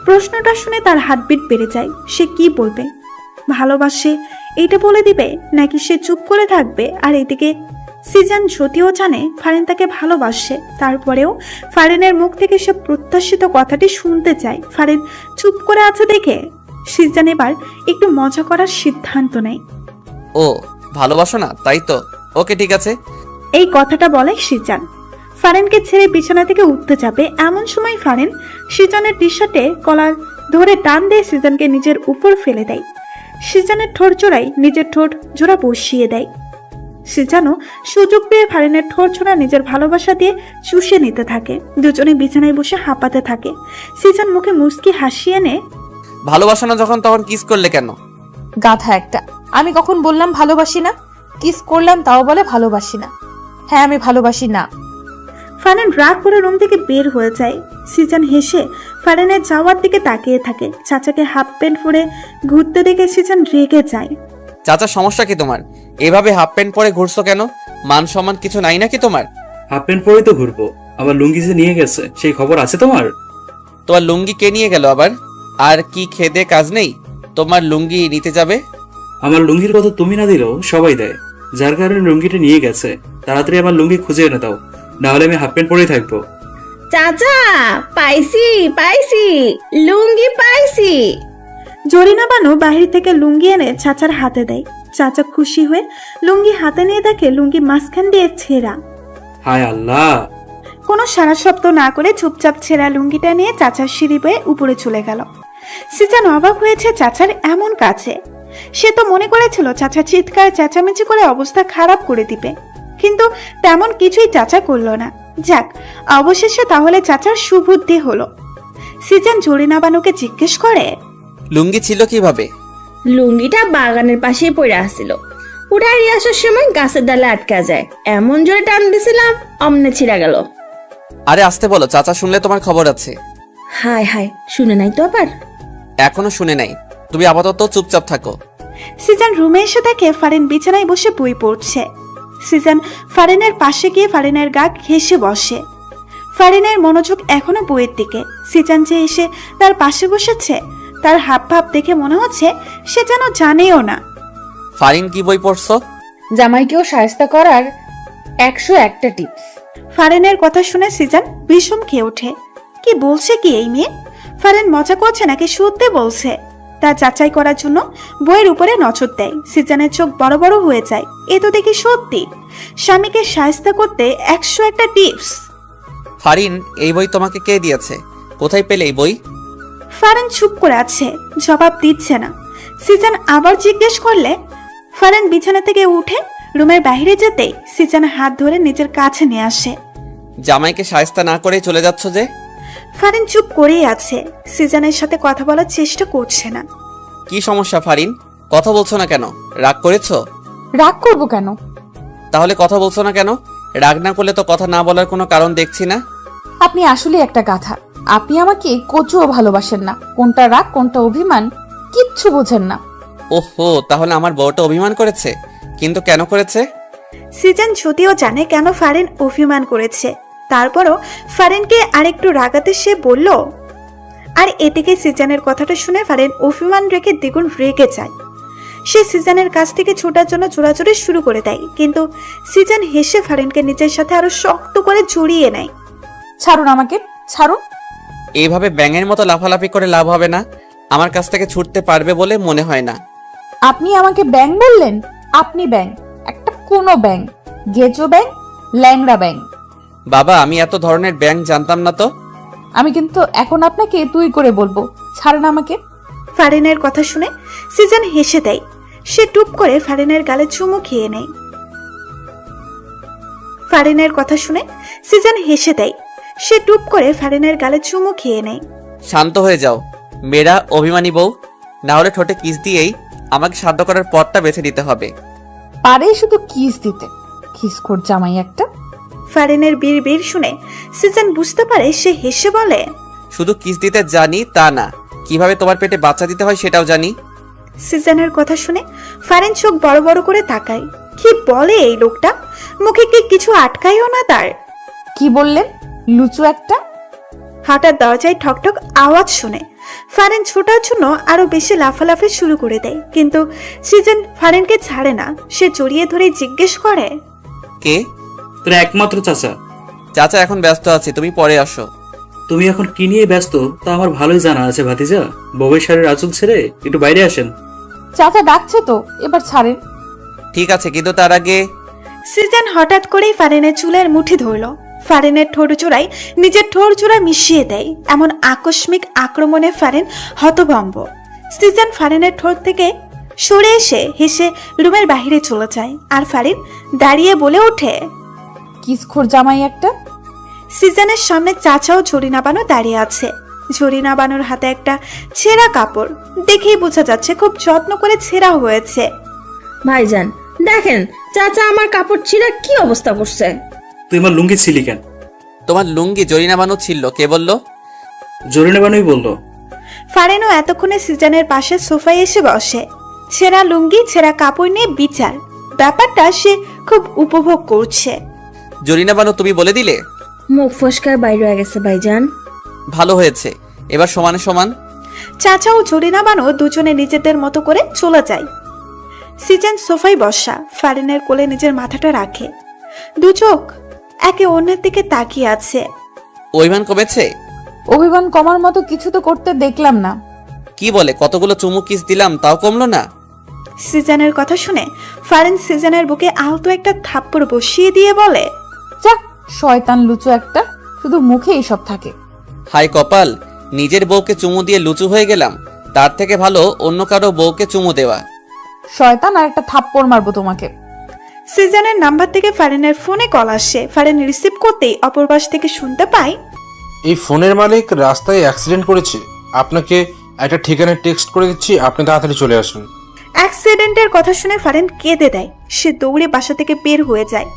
প্রশ্নটা শুনে তার হার্টবিট বেড়ে যায়। সে কি বলবে? ভালোবাসে এইটা বলে দিবে, নাকি সে চুপ করে থাকবে? আর এদিকে সিজান যদিও জানে ফারিন তাকে ভালোবাসে, তারপরেও ফারিনের মুখ থেকে সে প্রত্যাশিত কথাটি শুনতে চায়। ফারিন চুপ করে আছে দেখে সিজান এবার একটু মজা করার সিদ্ধান্ত নেয়। ও ভালোবাসো না, তাই তো? ওকে, ঠিক আছে। এই কথাটা বলে সিজান। ফারিনকে ছেড়ে বিছানা থেকে উঠতে যাবে, এমন সময় ফারিন সিজানের টি শার্টে কলার ধরে টান দিয়ে সিজানকে নিজের উপর ফেলে দেয়। সিজানের ঠোঁট জোড়ায় নিজের ঠোঁট জোড়া বসিয়ে দেয়। সিজানও সুযোগ পেয়ে ফারিনের ঠোঁট জোড়া নিজের ভালোবাসা দিয়ে চুষে নিতে থাকে। দুজনে বিছানায় বসে হাঁপাতে থাকে। সিজান মুখে মুচকি হাসি এনে, ভালোবাসো না যখন তখন কিস করলে কেন? গাধা একটা। আমি কখন বললাম ভালোবাসি না? কিস করলাম তাও বলে ভালোবাসি না। হ্যাঁ, আমি ভালোবাসি না। ফারিন রাগ করে রুম থেকে বের হয়ে যায়। সিজান হেসে ফারিনের যাওয়ার দিকে তাকিয়ে থাকে। চাচাকে হাফ প্যান্ট পরে ঘুরতে দেখে সিজান রেগে যায়। চাচা, সমস্যা কি তোমার? এভাবে হাফ প্যান্ট পরে ঘুরছো কেন? মান সম্মান কিছু নাই নাকি তোমার? হাফ প্যান্ট পরেই তো ঘুরবো। আমার লুঙ্গি যে নিয়ে গেছে, সেই খবর আছে তোমার? তোমার লুঙ্গি কে নিয়ে গেল আবার? আর কি খেদে কাজ নেই তোমার লুঙ্গি নিতে যাবে? আমার লুঙ্গির কথা তুমি না দিলেও সবাই দেয়। যার কারণে লুঙ্গিটা নিয়ে গেছে। তাড়াতাড়ি আমার লুঙ্গি খুঁজে এনে দাও, না হলে আমি হাফ প্যান্ট পরেই থাকবো। চাচা, পাইছি পাইছি, লুঙ্গি পাইছি। জরিনা বানু বাহির থেকে লুঙ্গি এনে চাচার হাতে দেয়। চাচা খুশি হয়ে লুঙ্গি হাতে নিয়ে দেখে লুঙ্গি মাঝখান দিয়ে ছেঁড়া। হায় আল্লাহ! কোনো সারা শব্দ না করে চুপচাপ ছেঁড়া লুঙ্গিটা নিয়ে চাচার সিঁড়ি বয়ে উপরে চলে গেল। সিজান অবাক হয়েছে চাচার এমন কাছে। সে তো মনে করেছিল চাচা চিৎকার চেঁচামেচি করে অবস্থা খারাপ করে দিবে, কিন্তু তেমন কিছুই চাচা করলো না। যাক, অবশেষে তাহলে চাচার সুবুদ্ধি হলো। সিজান জরিনা বানুকে জিজ্ঞেস করে, লুঙ্গি ছিল কিভাবে? লুঙ্গিটা বাগানের পাশেই পড়ে আসছিল। উঠায় নিয়ে আসার সময় গাছের ডালে আটকা যায়। এমন জোরে টান দিছিলাম, অমনে ছিঁড়া গেল। আরে আসতে বলো, চাচা শুনলে তোমার খবর আছে। হায় হায়, শুনে নাই তো আবার? এখনো শুনে নাই, তুমি আপাতত চুপচাপ থাকো। সিজান রুমে এসে দেখে ফারিন বিছানায় বসে বই পড়ছে। সিজান ফারিনের পাশে গিয়ে ফারিনের গা ঘেঁষে বসে। ফারিনের মনোযোগ এখনো বইয়ের দিকে। সিজান যে এসে তার পাশে বসেছে, তার হাব ভাব দেখে মনে হচ্ছে সে যেন জানেও না। ফারিন, কি বই পড়ছো? জামাইকেও শায়েস্তা করার 101টা টিপস। ফারিনের কথা শুনে সিজান বিষম খেয়ে ওঠে। কি বলছে কি এই মেয়ে? ফারিন মজা করছে নাকি সত্যি বলছে? তা যাচাই করার জন্য বইয়ের উপরে নজর দেয়। সিজানের চোখ বড় বড় হয়ে যায়। এ তো দেখি সত্যি। স্বামীকে শায়েস্তা করতে 101টা টিপস। ফারিন, এই বই তোমাকে কে দিয়েছে? কোথায় পেলে এই বই? ফারিন চুপ করে আছে, জবাব দিচ্ছে না। সিজান আবার জিজ্ঞেস করলে ফারিন বিছানা থেকে উঠে রুমের বাইরে যেতেই সিজান হাত ধরে নিজের কাছে নিয়ে আসে। জামাইকে শায়েস্তা না করে চলে যাচ্ছ যে? ফারিন চুপ করেই আছে, সিজানের সাথে কথা বলার চেষ্টা করছে না। কি সমস্যা ফারিন? কথা বলছো না কেন? রাগ করেছো? রাগ করবো কেন? তাহলে কথা বলছো না কেন? রাগ না করলে তো কথা না বলার কোনো কারণ দেখছি না। আপনি আসলে একটা গাধা। আপনি আমাকে কচুও ভালোবাসেন না। কোনটা রাগ কোনটা অভিমান কিচ্ছু বোঝেন না। ওহো, তাহলে আমার বউটা অভিমান করেছে? কিন্তু কেন করেছে? সিজান যদিও জানে কেন ফারিন অভিমান করেছে, তারপরও ফারিনকে আরেকটু রাগাতে সে বলল, আর এদিকে সিজানের কথাটা শুনে ফারিন অভিমান রেখে দ্বিগুণ রেগে যায়। সে সিজানের কাছ থেকে ছোটার জন্য চোরাচুরি শুরু করে দেয়, কিন্তু সিজান হেসে ফারিনকে নিজের সাথে আরো শক্ত করে জড়িয়ে নেয়। ছাড়ুন আমাকে, ছাড়ুন। এইভাবে ব্যাঙের মতো লাফালাফি করে লাভ হবে না। আমার কাছ থেকে ছুটতে পারবে বলে মনে হয় না। আপনি আমাকে ব্যাং বললেন? আপনি ব্যাং, একটা কোনো ব্যাং, গেজো ব্যাং, ল্যাংড়া ব্যাং। বাবা, আমি এত ধরনের ব্যাঙ জানতাম না তো। আমি কিন্তু এখন আপনাকে তুই করে বলবো, ছাড়ুন আমাকে। ফারিনের কথা শুনে সিজান হেসে দেয়। সে টুপ করে ফারিনের গালে চুমু খেয়ে নেয়। ফারিনের কথা শুনে সিজান হেসে দেয়। সে টুপ করে ফারিনের গালে চুমু খেয়ে নেয়। শান্ত হয়ে যাও মেয়েরা, অভিমানী বউ। না হলে ঠোঁটে কিস দিয়েই আমাকে শান্ত করার পথটা বেছে নিতে হবে। পারে শুধু কিস দিতে, খিসকোর জামাই একটা। ফারিনের বিড় শুনে সিজান বুঝতে পারে। সে হেসে বলে, শুধু কিস দিতে জানি তা না, কিভাবে তোমার পেটে বাচ্চা দিতে হয় সেটাও জানি। সিজানের কথা শুনে ফারিন চোখ বড় বড় করে তাকায়। কি বলে এই লোকটা? মুখে কি কিছু আটকায়ও না তার। কি বললেন? লুচু একটা। হঠাৎ দরজায় ঠকঠক আওয়াজ শুনে ফারিন ছোটার জন্য আরো বেশি লাফালাফি শুরু করে দেয়, কিন্তু সিজন ফারিনকে ছাড়ে না। সে জড়িয়ে ধরে জিজ্ঞেস করে, কে? তোর একমাত্র চাচা। চাচা এখন ব্যস্ত আছি, তুমি পরে আসো। তুমি এখন কি নিয়ে ব্যস্ত তা আমার ভালোই জানা আছে ভাতিজা। বউয়ের শাড়ির আঁচল ছেড়ে একটু বাইরে আসেন। চাচা ডাকছে তো, এবার ছাড়েন। ঠিক আছে, কিন্তু তার আগে সিজন হঠাৎ করেই ফারিনের চুলের মুঠি ধরল। ফারিনের ঠোঁট জোড়ায় নিজের ঠোঁট জোড়া মিশিয়ে দেয়। এমন আকস্মিক আক্রমণে ফারিন হতভম্ব। সিজন ফারিনের ঠোঁট থেকে সরে এসে হেসে রুমের বাইরে চলে যায়। আর ফারিন দাঁড়িয়ে বলে ওঠে, কিসকোর জামাই একটা। সিজনের সামনে চাচাও ঝরিনা বানু দাঁড়িয়ে আছে। ঝরিনা বানুর হাতে একটা ছেঁড়া কাপড়, দেখেই বোঝা যাচ্ছে খুব যত্ন করে ছেঁড়া হয়েছে। ভাইজান দেখেন চাচা আমার কাপড় ছিঁড়া কি অবস্থা করছে। তুই আমার লুঙ্গি ছিলি কেন? তোমার লুঙ্গি জরিনা বানু ছিল, কে বললো? জরিনা বানুই বললো। ফারিনও এতক্ষণে সিজনের পাশে সোফায় এসে বসে। ছেঁড়া লুঙ্গি ছেঁড়া কাপড় নিয়ে বিচার, ব্যাপারটা সে খুব উপভোগ করছে। জরিনা বানু তুমি বলে দিলে? মুখ ফসকার বাইরে হয়ে গেছে ভাইজান। ভালো হয়েছে, এবার সমানে সমান। চাচা ও জরিনা বানু দুজনে নিজেদের মতো করে চলে যায়। সিজন সোফায় বসা, ফারিনের কোলে নিজের মাথাটা রাখে। দু চোখ একে অন্যের দিকে তাকিয়ে আছে। অভিমান কমেছে? অভিমান কমার মতো কিছু তো করতে দেখলাম না। কি বলে, কতগুলো চুমু কিস দিলাম তাও কমলো না? সিজনের কথা শুনে ফারিন সিজনের বুকে আলতো একটা থাপ্পড় বসিয়ে দিয়ে বলে, যাক, শয়তান লুচু একটা, শুধু মুখে এইসব থাকে। হাই কপাল, নিজের বউকে চুমু দিয়ে লুচু হয়ে গেলাম। তার থেকে ভালো অন্য কারো বউকে চুমু দেওয়া। শয়তান, আর একটা থাপ্পড় মারবো তোমাকে। সিজনের নাম্বার থেকে ফারিনের ফোনে কল আসে। ফারিন রিসিভ করতেই অপর পাশ থেকে শুনতে পায়, এই ফোনের মালিক রাস্তায় অ্যাক্সিডেন্ট করেছে, আপনাকে একটা ঠিকানায় টেক্সট করে দিচ্ছি, আপনি তাড়াতাড়ি চলে আসুন। অ্যাক্সিডেন্টের কথা শুনে ফারিন কেঁদে দেয়। সে দৌড়ে বাসা থেকে বের হয়ে যায়।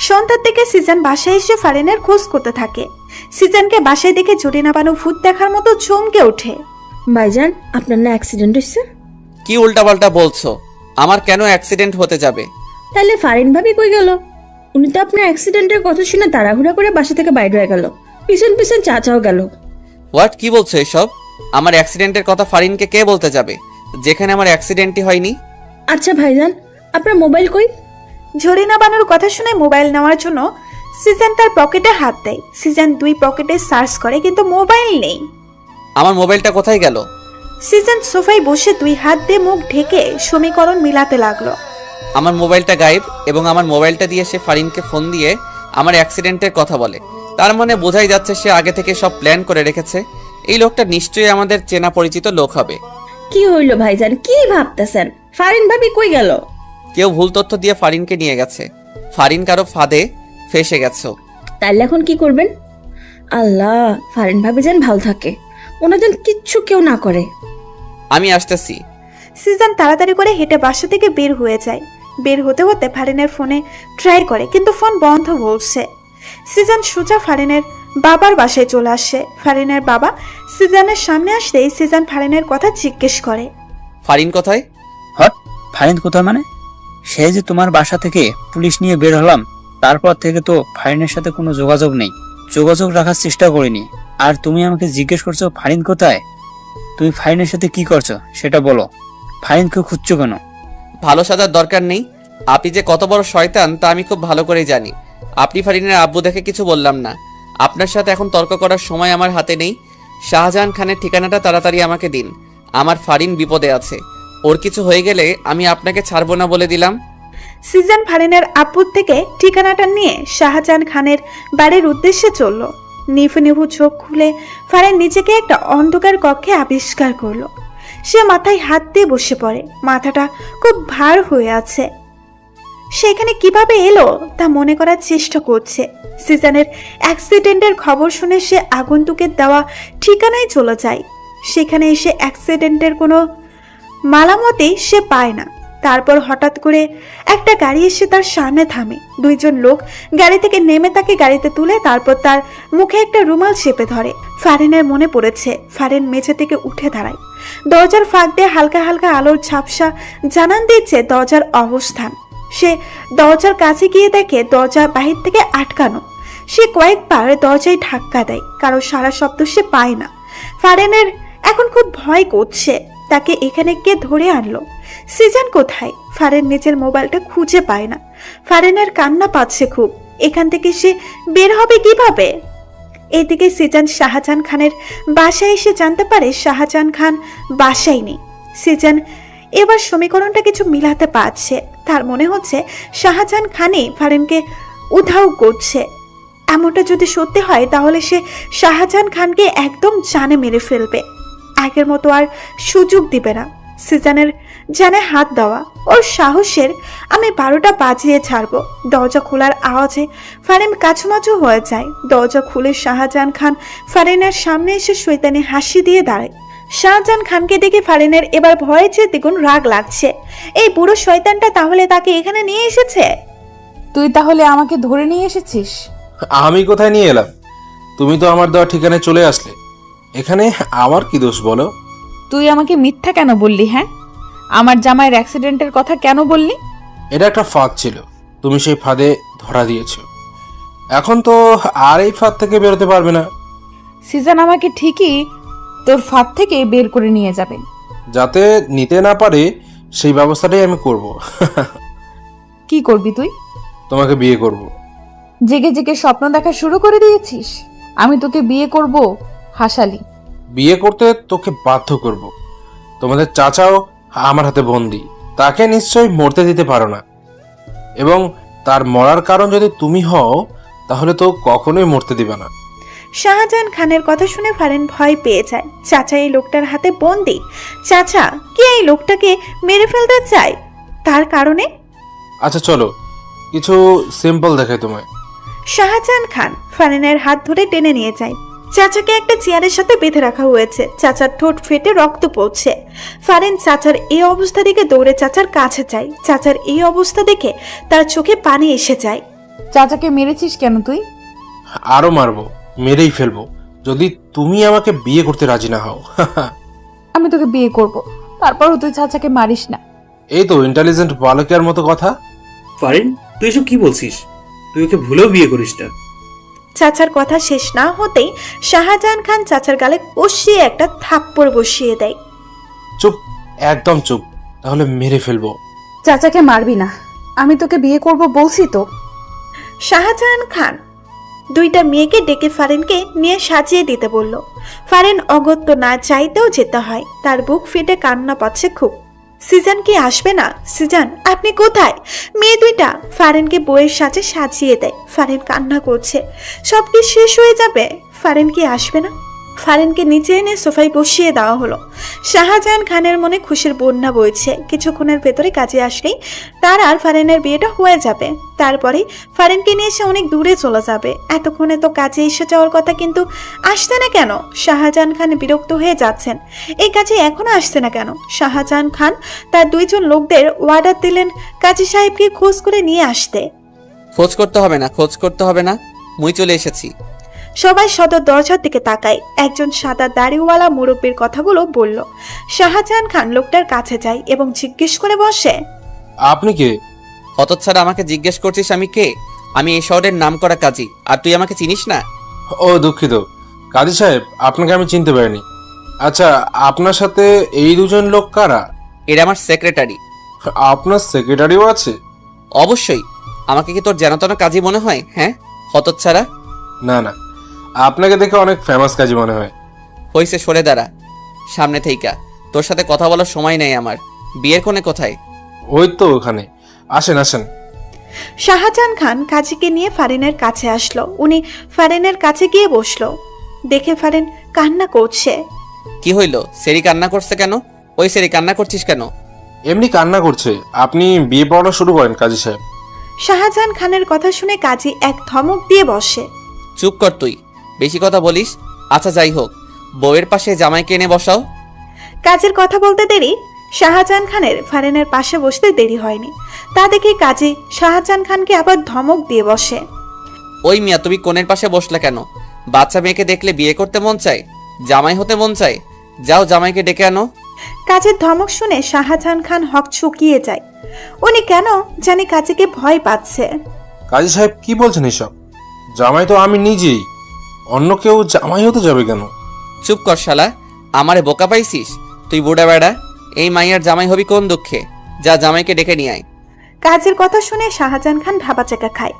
সন্ধ্যার দিকে সিজন বাসায় এসে ফারিনের খোঁজ করতে থাকে। সিজনকে বাসায় দেখে জরিনা বানু ভূত দেখার মতো চমকে ওঠে। ভাইজান আপনার না অ্যাক্সিডেন্ট হয়েছে? কি উল্টাপাল্টা বলছো? আমার কেন অ্যাক্সিডেন্ট হতে যাবে? তাহলে ফারিন ভাবি কই গেল? উনি তো আপনার অ্যাক্সিডেন্টের কথা শুনে তাড়াহুড়া করে বাসা থেকে বাইরে হয়ে গেল, পিছন পিছন চাচাও গেল। হোয়াট, কি বলছো এসব? আমার অ্যাক্সিডেন্টের কথা ফারিনকে কে বলতে যাবে, যেখানে আমার অ্যাক্সিডেন্টই হয়নি? আচ্ছা ভাইজান আপনার মোবাইল কই? জরিনা বানুর কথা শুনে মোবাইল নেওয়ার জন্য সিজন তার পকেটে হাত দেয়। সিজন দুই পকেটে সার্চ করে, কিন্তু মোবাইল নেই। আমার মোবাইলটা কোথায় গেল? সিজন সোফায় বসে দুই হাত দিয়ে মুখ ঢেকে সমীকরণ মিলাতে লাগলো। আমার মোবাইলটা গায়েব, এবং আমার মোবাইলটা দিয়ে সে ফারিনকে ফোন দিয়ে আমার অ্যাক্সিডেন্টের কথা বলে। তার মানে বোঝাই যাচ্ছে সে আগে থেকে সব প্ল্যান করে রেখেছে। এই লোকটা নিশ্চয়ই আমাদের চেনা পরিচিত লোক হবে। কি হইল ভাইজান, কি ভাবতেছেন? ফারিন ভাবি কই গেল? কেউ ভুল তথ্য দিয়ে ফারিনকে নিয়ে গেছে। ফারিন কারো ফাঁদে ফেসে গেছো। তাহলে এখন কি করবেন? আল্লাহ, ফারিন ভাবি যেন ভালো থাকে, ওনার যেন কিচ্ছু কেউ না করে। আমি আসতেছি। সিজন তাড়াতাড়ি করে হেঁটে বাসা থেকে বের হয়ে যায়। বের হতে হতে ফারিনের ফোনে ট্রাই করে, কিন্তু ফোন বন্ধ বলছে। সিজন সোজা ফারিনের বাবার বাসায় চলে আসে। ফারিনের বাবা সিজনের সামনে আসতেই সিজন ফারিনের কথা জিজ্ঞেস করে, ফারিন কোথায়? হট, ফারিন কোথায় মানে? সে যে তোমার বাসা থেকে পুলিশ নিয়ে বের হলাম, তারপর থেকে তো ফারিনের সাথে কোনো যোগাযোগ নেই। যোগাযোগ রাখার চেষ্টা করিনি। আর তুমি আমাকে জিজ্ঞেস করছো ফারিন কোথায়? তুমি ফারিনের সাথে কি করছো সেটা বলো। ফারিনকে খুঁজছো কেন? ভালো সাজার দরকার নেই। আপনি যে কত বড় শয়তান তা আমি খুব ভালো করেই জানি। আপনি ফারিনের আব্বু দেখে কিছু বললাম না। আপনার সাথে এখন তর্ক করার সময় আমার হাতে নেই। শাহজাহান খানের ঠিকানাটা তাড়াতাড়ি আমাকে দিন। আমার ফারিন বিপদে আছে। ওর কিছু হয়ে গেলে আমি আপনাকে ছাড়বো না বলে দিলাম। সিজন ফারিনের আব্বুর থেকে ঠিকানাটা নিয়ে শাহজাহান খানের বাড়ির উদ্দেশ্যে চলল। নিভু নিভু চোখ খুলে ফারিন নিজেকে একটা অন্ধকার কক্ষে আবিষ্কার করলো। সে মাথায় হাত দিয়ে বসে পড়ে, মাথাটা খুব ভার হয়ে আছে। সেখানে কিভাবে এলো তা মনে করার চেষ্টা করছে। সিজনের অ্যাক্সিডেন্টের খবর শুনে সে আগন্তুকের দেওয়া ঠিকানায় চলে যায়। সেখানে এসে অ্যাক্সিডেন্টের কোনো মালামতেই সে পায় না। তারপর হঠাৎ করে একটা গাড়ি এসে তার সামনে থামে। দুইজন লোক গাড়ি থেকে নেমে তাকে গাড়িতে তুলে তারপর তার মুখে একটা রুমাল চেপে ধরে। ফারিনের মনে পড়েছে। ফারিন মেঝে থেকে উঠে দাঁড়ায়। দরজার ফাঁক দিয়ে হালকা হালকা আলোর ঝাপসা জানান দিচ্ছে দরজার অবস্থান। সে দরজার কাছে গিয়ে দেখে দরজা বাহির থেকে আটকানো। সে কয়েকবার দরজায় ধাক্কা দেয়, কারো সারা শব্দ সে পায় না। ফারিনের এখন খুব ভয় করছে। তাকে এখানে কে ধরে আনলো? সিজন কোথায়? ফারিন নিজের মোবাইলটা খুঁজে পায় না। ফারিনের কান্না পাচ্ছে খুব। এখান থেকে সে বের হবে কিভাবে? এদিকে সিজন শাহজাহান খানের বাসায় এসে জানতে পারে শাহজাহান খান বাসায় নেই। সিজন এবার সমীকরণটা কিছু মিলাতে পারছে। তার মনে হচ্ছে শাহজাহান খানই ফারিনকে উধাও করছে। এমনটা যদি সত্যি হয় তাহলে সে শাহজাহান খানকে একদম জানে মেরে ফেলবে। আগের মতো আর সুযোগ দিবে না। সিজনের জানে হাত দেওয়া ওর সাহসের আমি 12টা বাজিয়ে ছাড়বো। দরজা খোলার আওয়াজে ফারিন কাছুমাছু হয়ে যায়। দরজা খুলে শাহজাহান খান ফারিনের সামনে এসে শয়তানি হাসি দিয়ে দাঁড়ায়। শাহজাহান খানকে দেখে ফারিনের এবার ভয়ে চেয়ে দ্বিগুণ রাগ লাগছে। এই বুড়ো শয়তানটা তাহলে তাকে এখানে নিয়ে এসেছে। তুই তাহলে আমাকে ধরে নিয়ে এসেছিস? আমি কোথায় নিয়ে এলাম? তুমি তো আমার দেওয়া ঠিকানায় চলে আসলে। এখানে আমার কি দোষ বলো? তুই আমাকে মিথ্যা কেন বললি? হ্যাঁ, আমার জামাইয়ের অ্যাক্সিডেন্টের কথা কেন বললি? এটা একটা ফাঁদ ছিল, তুমি সেই ফাঁদে ধরা দিয়েছো। এখন তো আর এই ফাঁদ থেকে বেরোতে পারবে না। সিজন আমাকে ঠিকই তোর ফাঁদ থেকে বের করে নিয়ে যাবে। যাতে নিতে না পারে সেই ব্যবস্থাটাই আমি করব। কি করবি তুই? তোমাকে বিয়ে করব। জেগে জেগে স্বপ্ন দেখা শুরু করে দিয়েছিস? আমি তোকে বিয়ে করব? হাসালি। বিয়ে করতে তোকে বাধ্য করব। তোমাদের চাচাও আমার হাতে বন্দি, তাকে নিশ্চয়ই মরতে দিতে পারো না। এবং তার মরার কারণ যদি তুমি হও তাহলে তো কখনোই মরতে দিবে না। শাহজাহান খানের কথা শুনে ফারিন ভয় পেয়ে যায়। চাচা এই লোকটার হাতে বন্দি। চাচা কি এই লোকটাকে মেরে ফেলতে চায়? তার কারণে আচ্ছা চলো কিছু সিম্পল দেখাই তোমায়। শাহজাহান খান ফারিনের হাত ধরে টেনে নিয়ে যায়। চাচাকে একটা চেয়ারের সাথে বেঁধে রাখা হয়েছে। চাচার ঠোঁট ফেটে রক্ত পড়ছে। ফারিন চাচার এই অবস্থা দেখে দৌড়ে চাচার কাছে যায়। চাচার এই অবস্থা দেখে তার চোখে পানি এসে যায়। চাচাকে মেরেছিস কেন তুই? আরো মারবো, মেরেই ফেলবো যদি তুমি আমাকে বিয়ে করতে রাজি না হও। আমি তোকে বিয়ে করব, তারপরও তুই চাচাকে মারিস না। এই তো ইন্টেলিজেন্ট বালকের মতো কথা। ফারিন, তুই এসব কি বলছিস? তুই ওকে ভুলেও বিয়ে করিস না। চাচার কথা শেষ না হতেই শাহজাহান খান চাচার গালে কষিয়ে একটা থাপ্পড় বসিয়ে দেয়। চুপ, একদম চুপ, তাহলে মেরে ফেলবো। চাচাকে মারবি না, আমি তোকে বিয়ে করব বলছি তো। শাহজাহান খান দুইটা মেয়েকে ডেকে ফারিনকে নিয়ে সাজিয়ে দিতে বলল। ফারিন অগত্য না চাইতেও যেতে হয়। তার বুক ফেটে কান্না পাচ্ছে খুব। সিজন কি আসবে না? সিজন আপনি কোথায়? মেয়ে দুইটা ফারিনকে বইয়ের সাথে সাজিয়ে দেয়। ফারিন কান্না করছে। সব কি শেষ হয়ে যাবে? ফারিন কি আসবে না? ফারিনকে নিচে এনে সোফায় বসিয়ে দেওয়া হলো। শাহজাহান খানের মনে খুশির বন্যা বইছে। কিছুক্ষণের ভেতরে কাজে আসলেই তার আর ফারিনের বিয়েটা হয়ে যাবে। তারপরে ফারিনকে নিয়ে সে অনেক দূরে চলে যাবে। এতক্ষণে তো কাজে এসে যাওয়ার কথা, কিন্তু আসছে না কেন? শাহজাহান খান বিরক্ত হয়ে যাচ্ছেন। এই কাজে এখনো আসছে না কেন? শাহজাহান খান তার দুইজন লোকদের অর্ডার দিলেন কাজী সাহেবকে খোঁজ করে নিয়ে আসতে। খোঁজ করতে হবে না, মুই চলে এসেছি। সবাই সদর দরজার দিকে তাকায়। একজন সাদা দাড়িওয়ালা মুরব্বীর কথাগুলো বলল। শাহজাহান খান লোকটার কাছে যায় এবং জিজ্ঞেস করে বসে, আপনি কে? হতচ্ছাড়া, আমাকে জিজ্ঞেস করছিস আমি কে? আমি এই শহরের নাম করা কাজী, আর তুই আমাকে চিনিস না? ও দুঃখিত, কাজী সাহেব, আপনাকে আমি চিনতে পারিনি। আচ্ছা, আপনার সাথে এই দুজন লোক কারা? এরা আমার সেক্রেটারি। আপনার সেক্রেটারিও আছে? অবশ্যই। আমাকে কি তোর জানাতনা কাজী মনে হয়? হ্যাঁ, হতচ্ছাড়া। না না, আপনাকে দেখে অনেক ফেমাস কাজী মনে হয়। হইছে, সরে দাঁড়া সামনে থেইকা। তোর সাথে কথা বলার সময় নেই আমার। বিয়ের কোণে কোথায়? ওই তো ওখানে। আসেন আসেন। শাহজাহান খান কাজীকে নিয়ে ফারিনের কাছে আসলো। উনি ফারিনের কাছে গিয়ে বসলো। দেখে ফারিন কান্না করছে। কি হইল? সেরি কান্না করছে কেন? ওই সেরি কান্না করছিস কেন? এমনি কান্না করছে। আপনি বিয়ে পড়ানো শুরু করেন কাজী সাহেব। শাহজাহান খানের কথা শুনে কাজী এক ধমক দিয়ে বসে। চুপ কর তুই, বেশি কথা বলিস। আচ্ছা যাই হোক, বউয়ের পাশে জামাইকে এনে বসাও। কাজের কথা বলতে দেরি শাহজাহান খানের ফারিনের পাশে বসতে দেরি হয়নি। তা দেখে কাজী শাহজাহান খানকে আবার ধমক দিয়ে বসে। ওই মিয়া, তুমি কোণের পাশে বসলে কেন? বাচ্চা মেয়েকে দেখলে বিয়ে করতে মন চায়, জামাই হতে মন চায়। যাও জামাইকে ডেকে আনো। কাজের ধমক শুনে শাহজাহান খান হক চুকিয়ে যায়। উনি কেন জানি কাজীকে ভয় পাচ্ছে। কাজী সাহেব কি বলছেন এসব? জামাই তো আমি নিজেই, অন্য কেউ জামাই হতে যাবে কেন? চুপ কর শালা, আমারে বোকা পাইছিস তুই? বুড়া বেড়া, এই মাইয়ার জামাই হবি কোন দুঃখে? যা জামাইকে ডেকে নিয়ে আয়। কাজের কথা শুনে শাহজাহান খান ভাবাচাকা খায়।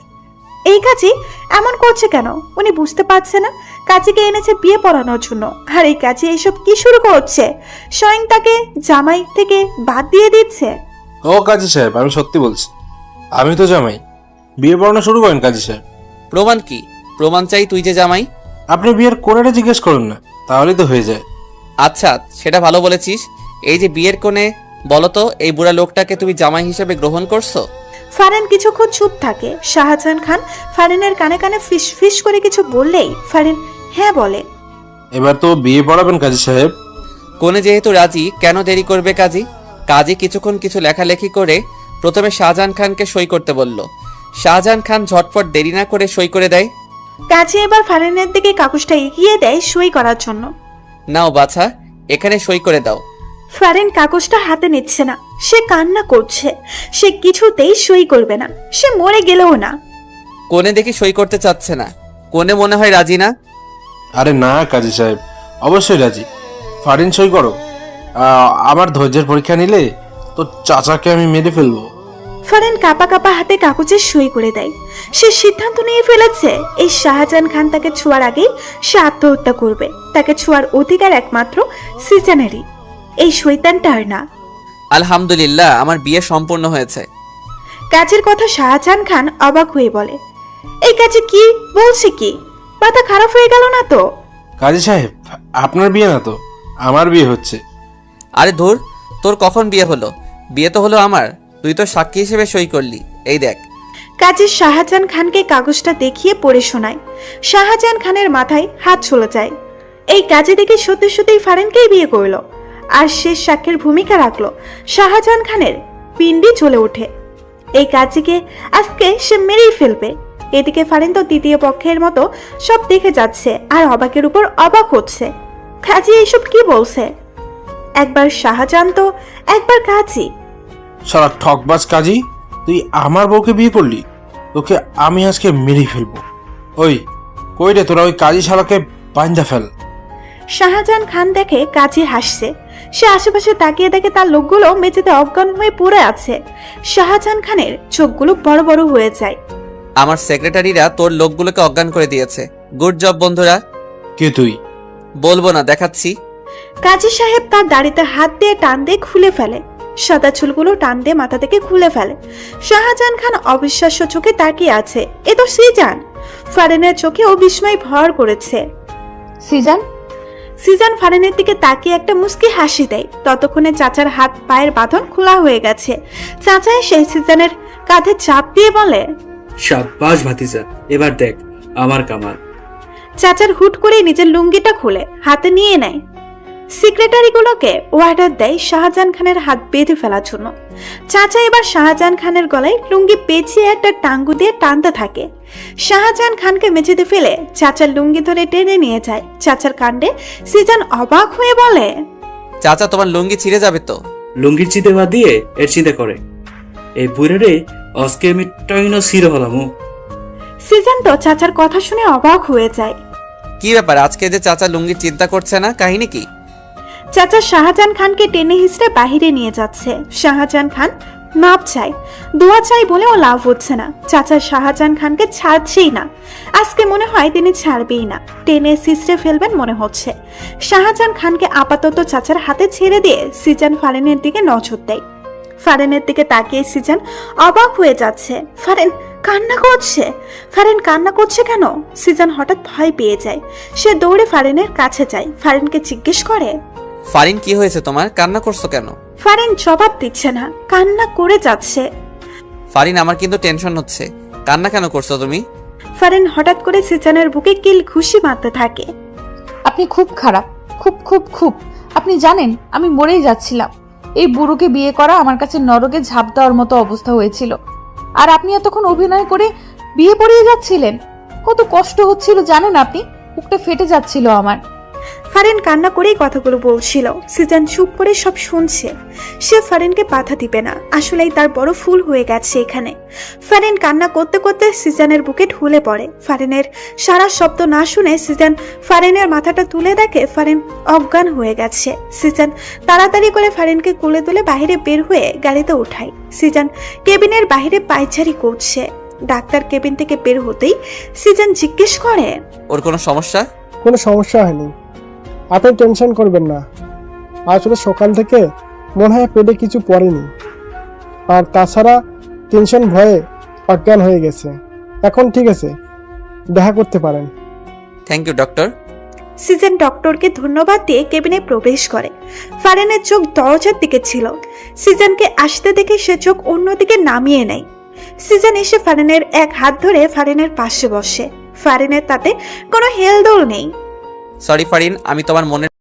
এই কাজী এমন করছে কেন? উনি বুঝতে পারছে না কাজীকে এনেছে বিয়ে পড়ানোর জন্য, আর এই কাজী এইসব কি শুরু করছে? স্বয়ং তাকে জামাই থেকে বাদ দিয়ে দিচ্ছে। ও কাজী সাহেব, আমি সত্যি বলছি, আমি তো জামাই। বিয়ে পড়ানো শুরু করেন কাজী সাহেব। প্রমাণ কি? প্রমাণ চাই তুই যে জামাই। আপনি বিয়ের কোণেটা জিজ্ঞেস করুন না, তাহলেই তো হয়ে যায়। আচ্ছা, সেটা ভালো বলেছিস। এই যে বিয়ের কোণে, বলতো এই বুড়া লোকটাকে তুমি জামাই হিসেবে গ্রহণ করছো? ফারিন কিছুক্ষণ চুপ থাকে। শাহজাহান খান ফারিনের কানে কানে ফিস ফিস করে কিছু বললেই ফারিন হ্যাঁ বলে। এবার তো বিয়ে পড়াবেন কাজী সাহেব। কোণে যেহেতু রাজি, কেন দেরি করবে কাজী? কাজী কিছুক্ষণ কিছু লেখালেখি করে প্রথমে শাহজাহান খানকে সই করতে বলল। শাহজাহান খান ঝটপট দেরি না করে সই করে দেয়। কাজী এবার ফারিনের দিকে কাগজটা এগিয়ে দেয় সই করার জন্য। নাও বাছা, এখানে সই করে দাও। ফারিন কাগজটা হাতে নিচ্ছে না। সে কান্না করছে। সে কিছুতেই সই করবে না। সে মরে গেলেও না। কোণে দেখি সই করতে চাচ্ছে না। কোণে মনে হয় রাজি না। আরে না কাজী সাহেব, অবশ্যই রাজি। ফারিন সই করো। আমার ধৈর্যের পরীক্ষা নিলে তো চাচাকে আমি মেরে ফেলবো। ফারিন কাপা কাপা হাতে কাগজে সই করে দেয়। সে সিদ্ধান্ত নিয়ে ফেলেছে এই শাহজাহান খান তাকে ছোঁয়ার আগেই সে আত্মহত্যা করবে। তাকে ছোঁয়ার অধিকার একমাত্র সিজানেরই, এই শয়তানটার না। আলহামদুলিল্লাহ, আমার বিয়ে সম্পূর্ণ হয়েছে। কাজের কথা শাহজাহান খান অবাক হয়ে বলে, এই কাজে কি বলছে? কি মাথা খারাপ হয়ে গেল না তো? কাজী সাহেব, আপনার বিয়ে না তো, আমার বিয়ে হচ্ছে। আরে ধুর, তোর কখন বিয়ে হলো? বিয়ে তো হলো আমার, তুই তো সাক্ষী হিসেবে সই করলি। এই দেখ। কাজী শাহজাহান খানকে কাগজটা দেখিয়ে পড়ে শোনায়। শাহজাহান খানের মাথায় হাত চলে যায়। এই কাজে দেখে সত্যি সত্যিই ফারিনকেই বিয়ে করলো আর শেষ সাক্ষীর ভূমিকা রাখলো। শাহজাহান খানের পিণ্ডি চলে ওঠে। এই কাজীকে আজকে সে মেরেই ফেলবে। এদিকে ফারিন তো দ্বিতীয় পক্ষের মতো সব দেখে যাচ্ছে আর অবাকের উপর অবাক হচ্ছে। কাজী এইসব কি বলছে? একবার শাহজাহান তো একবার কাজী। সারা ঠকবাজ কাজী, তুই আমার বউকে বিয়ে করলি? তোকে আমি আজকে মেরে ফেলবো। ওই কই রে তোরা? ওই কাজী শালাকে বাঁধা ফেল। শাহজাহান খান দেখে কাজী হাসছে। সে আশেপাশে তাকিয়ে দেখে তার লোকগুলো মেঝেতে অজ্ঞান হয়ে পড়ে আছে। শাহজাহান খানের চোখগুলো বড় বড় হয়ে যায়। আমার সেক্রেটারিরা তোর লোকগুলোকে অজ্ঞান করে দিয়েছে। গুড জব বন্ধুরা। কে তুই? বলবো না, দেখাচ্ছি। কাজী সাহেব তার দাড়িতে হাত দিয়ে টান দিয়ে খুলে ফেলে। সাদা চুলগুলো টান দিয়ে মাথা থেকে খুলে ফেলে। শাহজাহান খান অবিশ্বাস্য চোখে তাকিয়ে আছে। এ তো সিজান। ফারিনের চোখে ও বিস্ময় ভর করেছে। সিজান, সিজান ফারিনের দিকে তাকিয়ে একটা মুস্কি হাসি দেয়। ততক্ষণে চাচার হাত পায়ের বাঁধন খোলা হয়ে গেছে। চাচা এসে সিজানের কাঁধে চাপ দিয়ে বলে, শাবাশ ভাতিজা, এবার দেখ আমার কামাল। চাচার হুট করে নিজের লুঙ্গিটা খুলে হাতে নিয়ে নেয়। সেক্রেটারিগুলোকে অর্ডার দেয় শাহজাহান খানের হাত বেঁধে ফেলার জন্য। চাচা এবার শাহজাহান খানের গলায় লুঙ্গি পেঁচিয়ে একটা টাঙ্গু দিয়ে টানতে থাকে। শাহজাহান খানকে মেঝেতে ফেলে চাচার লুঙ্গি ধরে টেনে নিয়ে যায়। চাচার কাণ্ডে সিজান অবাক হয়ে বলে, চাচা, তোমার লুঙ্গি ছিঁড়ে যাবে তো। লুঙ্গির চিন্তা বাদ দিয়ে এর চিন্তা করে। এই বুড়ে রে আজকে আমি টাইনো সিরে হলাম। সিজান তো চাচার কথা শুনে অবাক হয়ে যায়। কি ব্যাপার আজকে যে চাচা লুঙ্গির চিন্তা করছে না, কাহিনী কি? চাচা শাহজাহান খানকে টেনে হিসড়ে বাহিরে নিয়ে যাচ্ছে। শাহজাহান খান মাপ চাই, দোয়া চাই বলেও লাভ হচ্ছে না। চাচা শাহজাহান খানকে ছাড়ছেই না। আজকে মনে হয় তিনি ছাড়বেই না, টেনে সিসড়ে ফেলবেন মনে হচ্ছে। শাহজাহান খানকে আপাতত চাচার হাতে ছেড়ে দিয়ে সিজান ফারেনের দিকে নজর দেয়। ফারেনের দিকে তাকিয়ে সিজান অবাক হয়ে যাচ্ছে। ফারেন কান্না করছে। ফারেন কান্না করছে কেন? সিজান হঠাৎ ভয় পেয়ে যায়। সে দৌড়ে ফারেনের কাছে যায়, ফারেনকে জিজ্ঞেস করে, ফারিন কি হয়েছে তোমার, কান্না করছো কেন? ফারেন জবাব দিচ্ছে না, কান্না করে যাচ্ছে। ফারিন আমার কিন্তু টেনশন হচ্ছে, কান্না কেন করছো তুমি? ফারেন হঠাৎ করে সিজানের বুকে কিল ঘুষি মারতে থাকে। আপনি খুব খারাপ, খুব খুব খুব। আপনি জানেন আমি মরেই যাচ্ছিলাম। এই বুড়োকে বিয়ে করা আমার কাছে নরকে ঝাঁপ দেওয়ার মতো অবস্থা হয়েছিল। আর আপনি এতক্ষণ অভিনয় করে বিয়ে পড়িয়ে যাচ্ছিলেন। কত কষ্ট হচ্ছিল জানেন আপনি? বুকটা ফেটে যাচ্ছিল আমার। ফারেন কান্না করেই কথাগুলো বলছিল। সিজান চুপ করে সব শুনছে। সে ফারেনকে বাধা দিবে না, আসলেই তার বড় ফুল হয়ে গেছে এখানে। ফারেন কান্না করতে করতে সিজানের বুকে ঢুলে পড়ে। ফারেনের সারা শব্দ না শুনে সিজান ফারেনের মাথাটা তুলে দেখে ফারেন অজ্ঞান হয়ে গেছে। সিজান তাড়াতাড়ি করে ফারেনকে কোলে তুলে বাইরে বের হয়ে গাড়িতে উঠায়। সিজান কেবিনের বাইরে পায়চারি করছে। ডাক্তার কেবিন থেকে বের হতেই সিজান জিজ্ঞেস করে, ওর কোনো সমস্যা? কোনো সমস্যা হয়নি, আপনি টেনশন করবেন না। আসলে সকাল থেকে মনে হয় পেটে কিছু পড়েনি, আর তাছাড়া টেনশন ভয়ে অজ্ঞান হয়ে গেছে। এখন ঠিক আছে, দেখা করতে পারেন। Thank you doctor. সিজন ডক্টরকে ধন্যবাদ দিয়ে কেবিনে প্রবেশ করে। ফারেনের চোখ দরজার দিকে ছিল। সিজনকে আসতে দেখে সে চোখ অন্যদিকে নামিয়ে নেয়। সিজন এসে ফারেনের এক হাত ধরে ফারেনের পাশে বসে। ফারেনের তাতে কোনো হেলদোল নেই। সরি ফারিন, আমি তোমার মনের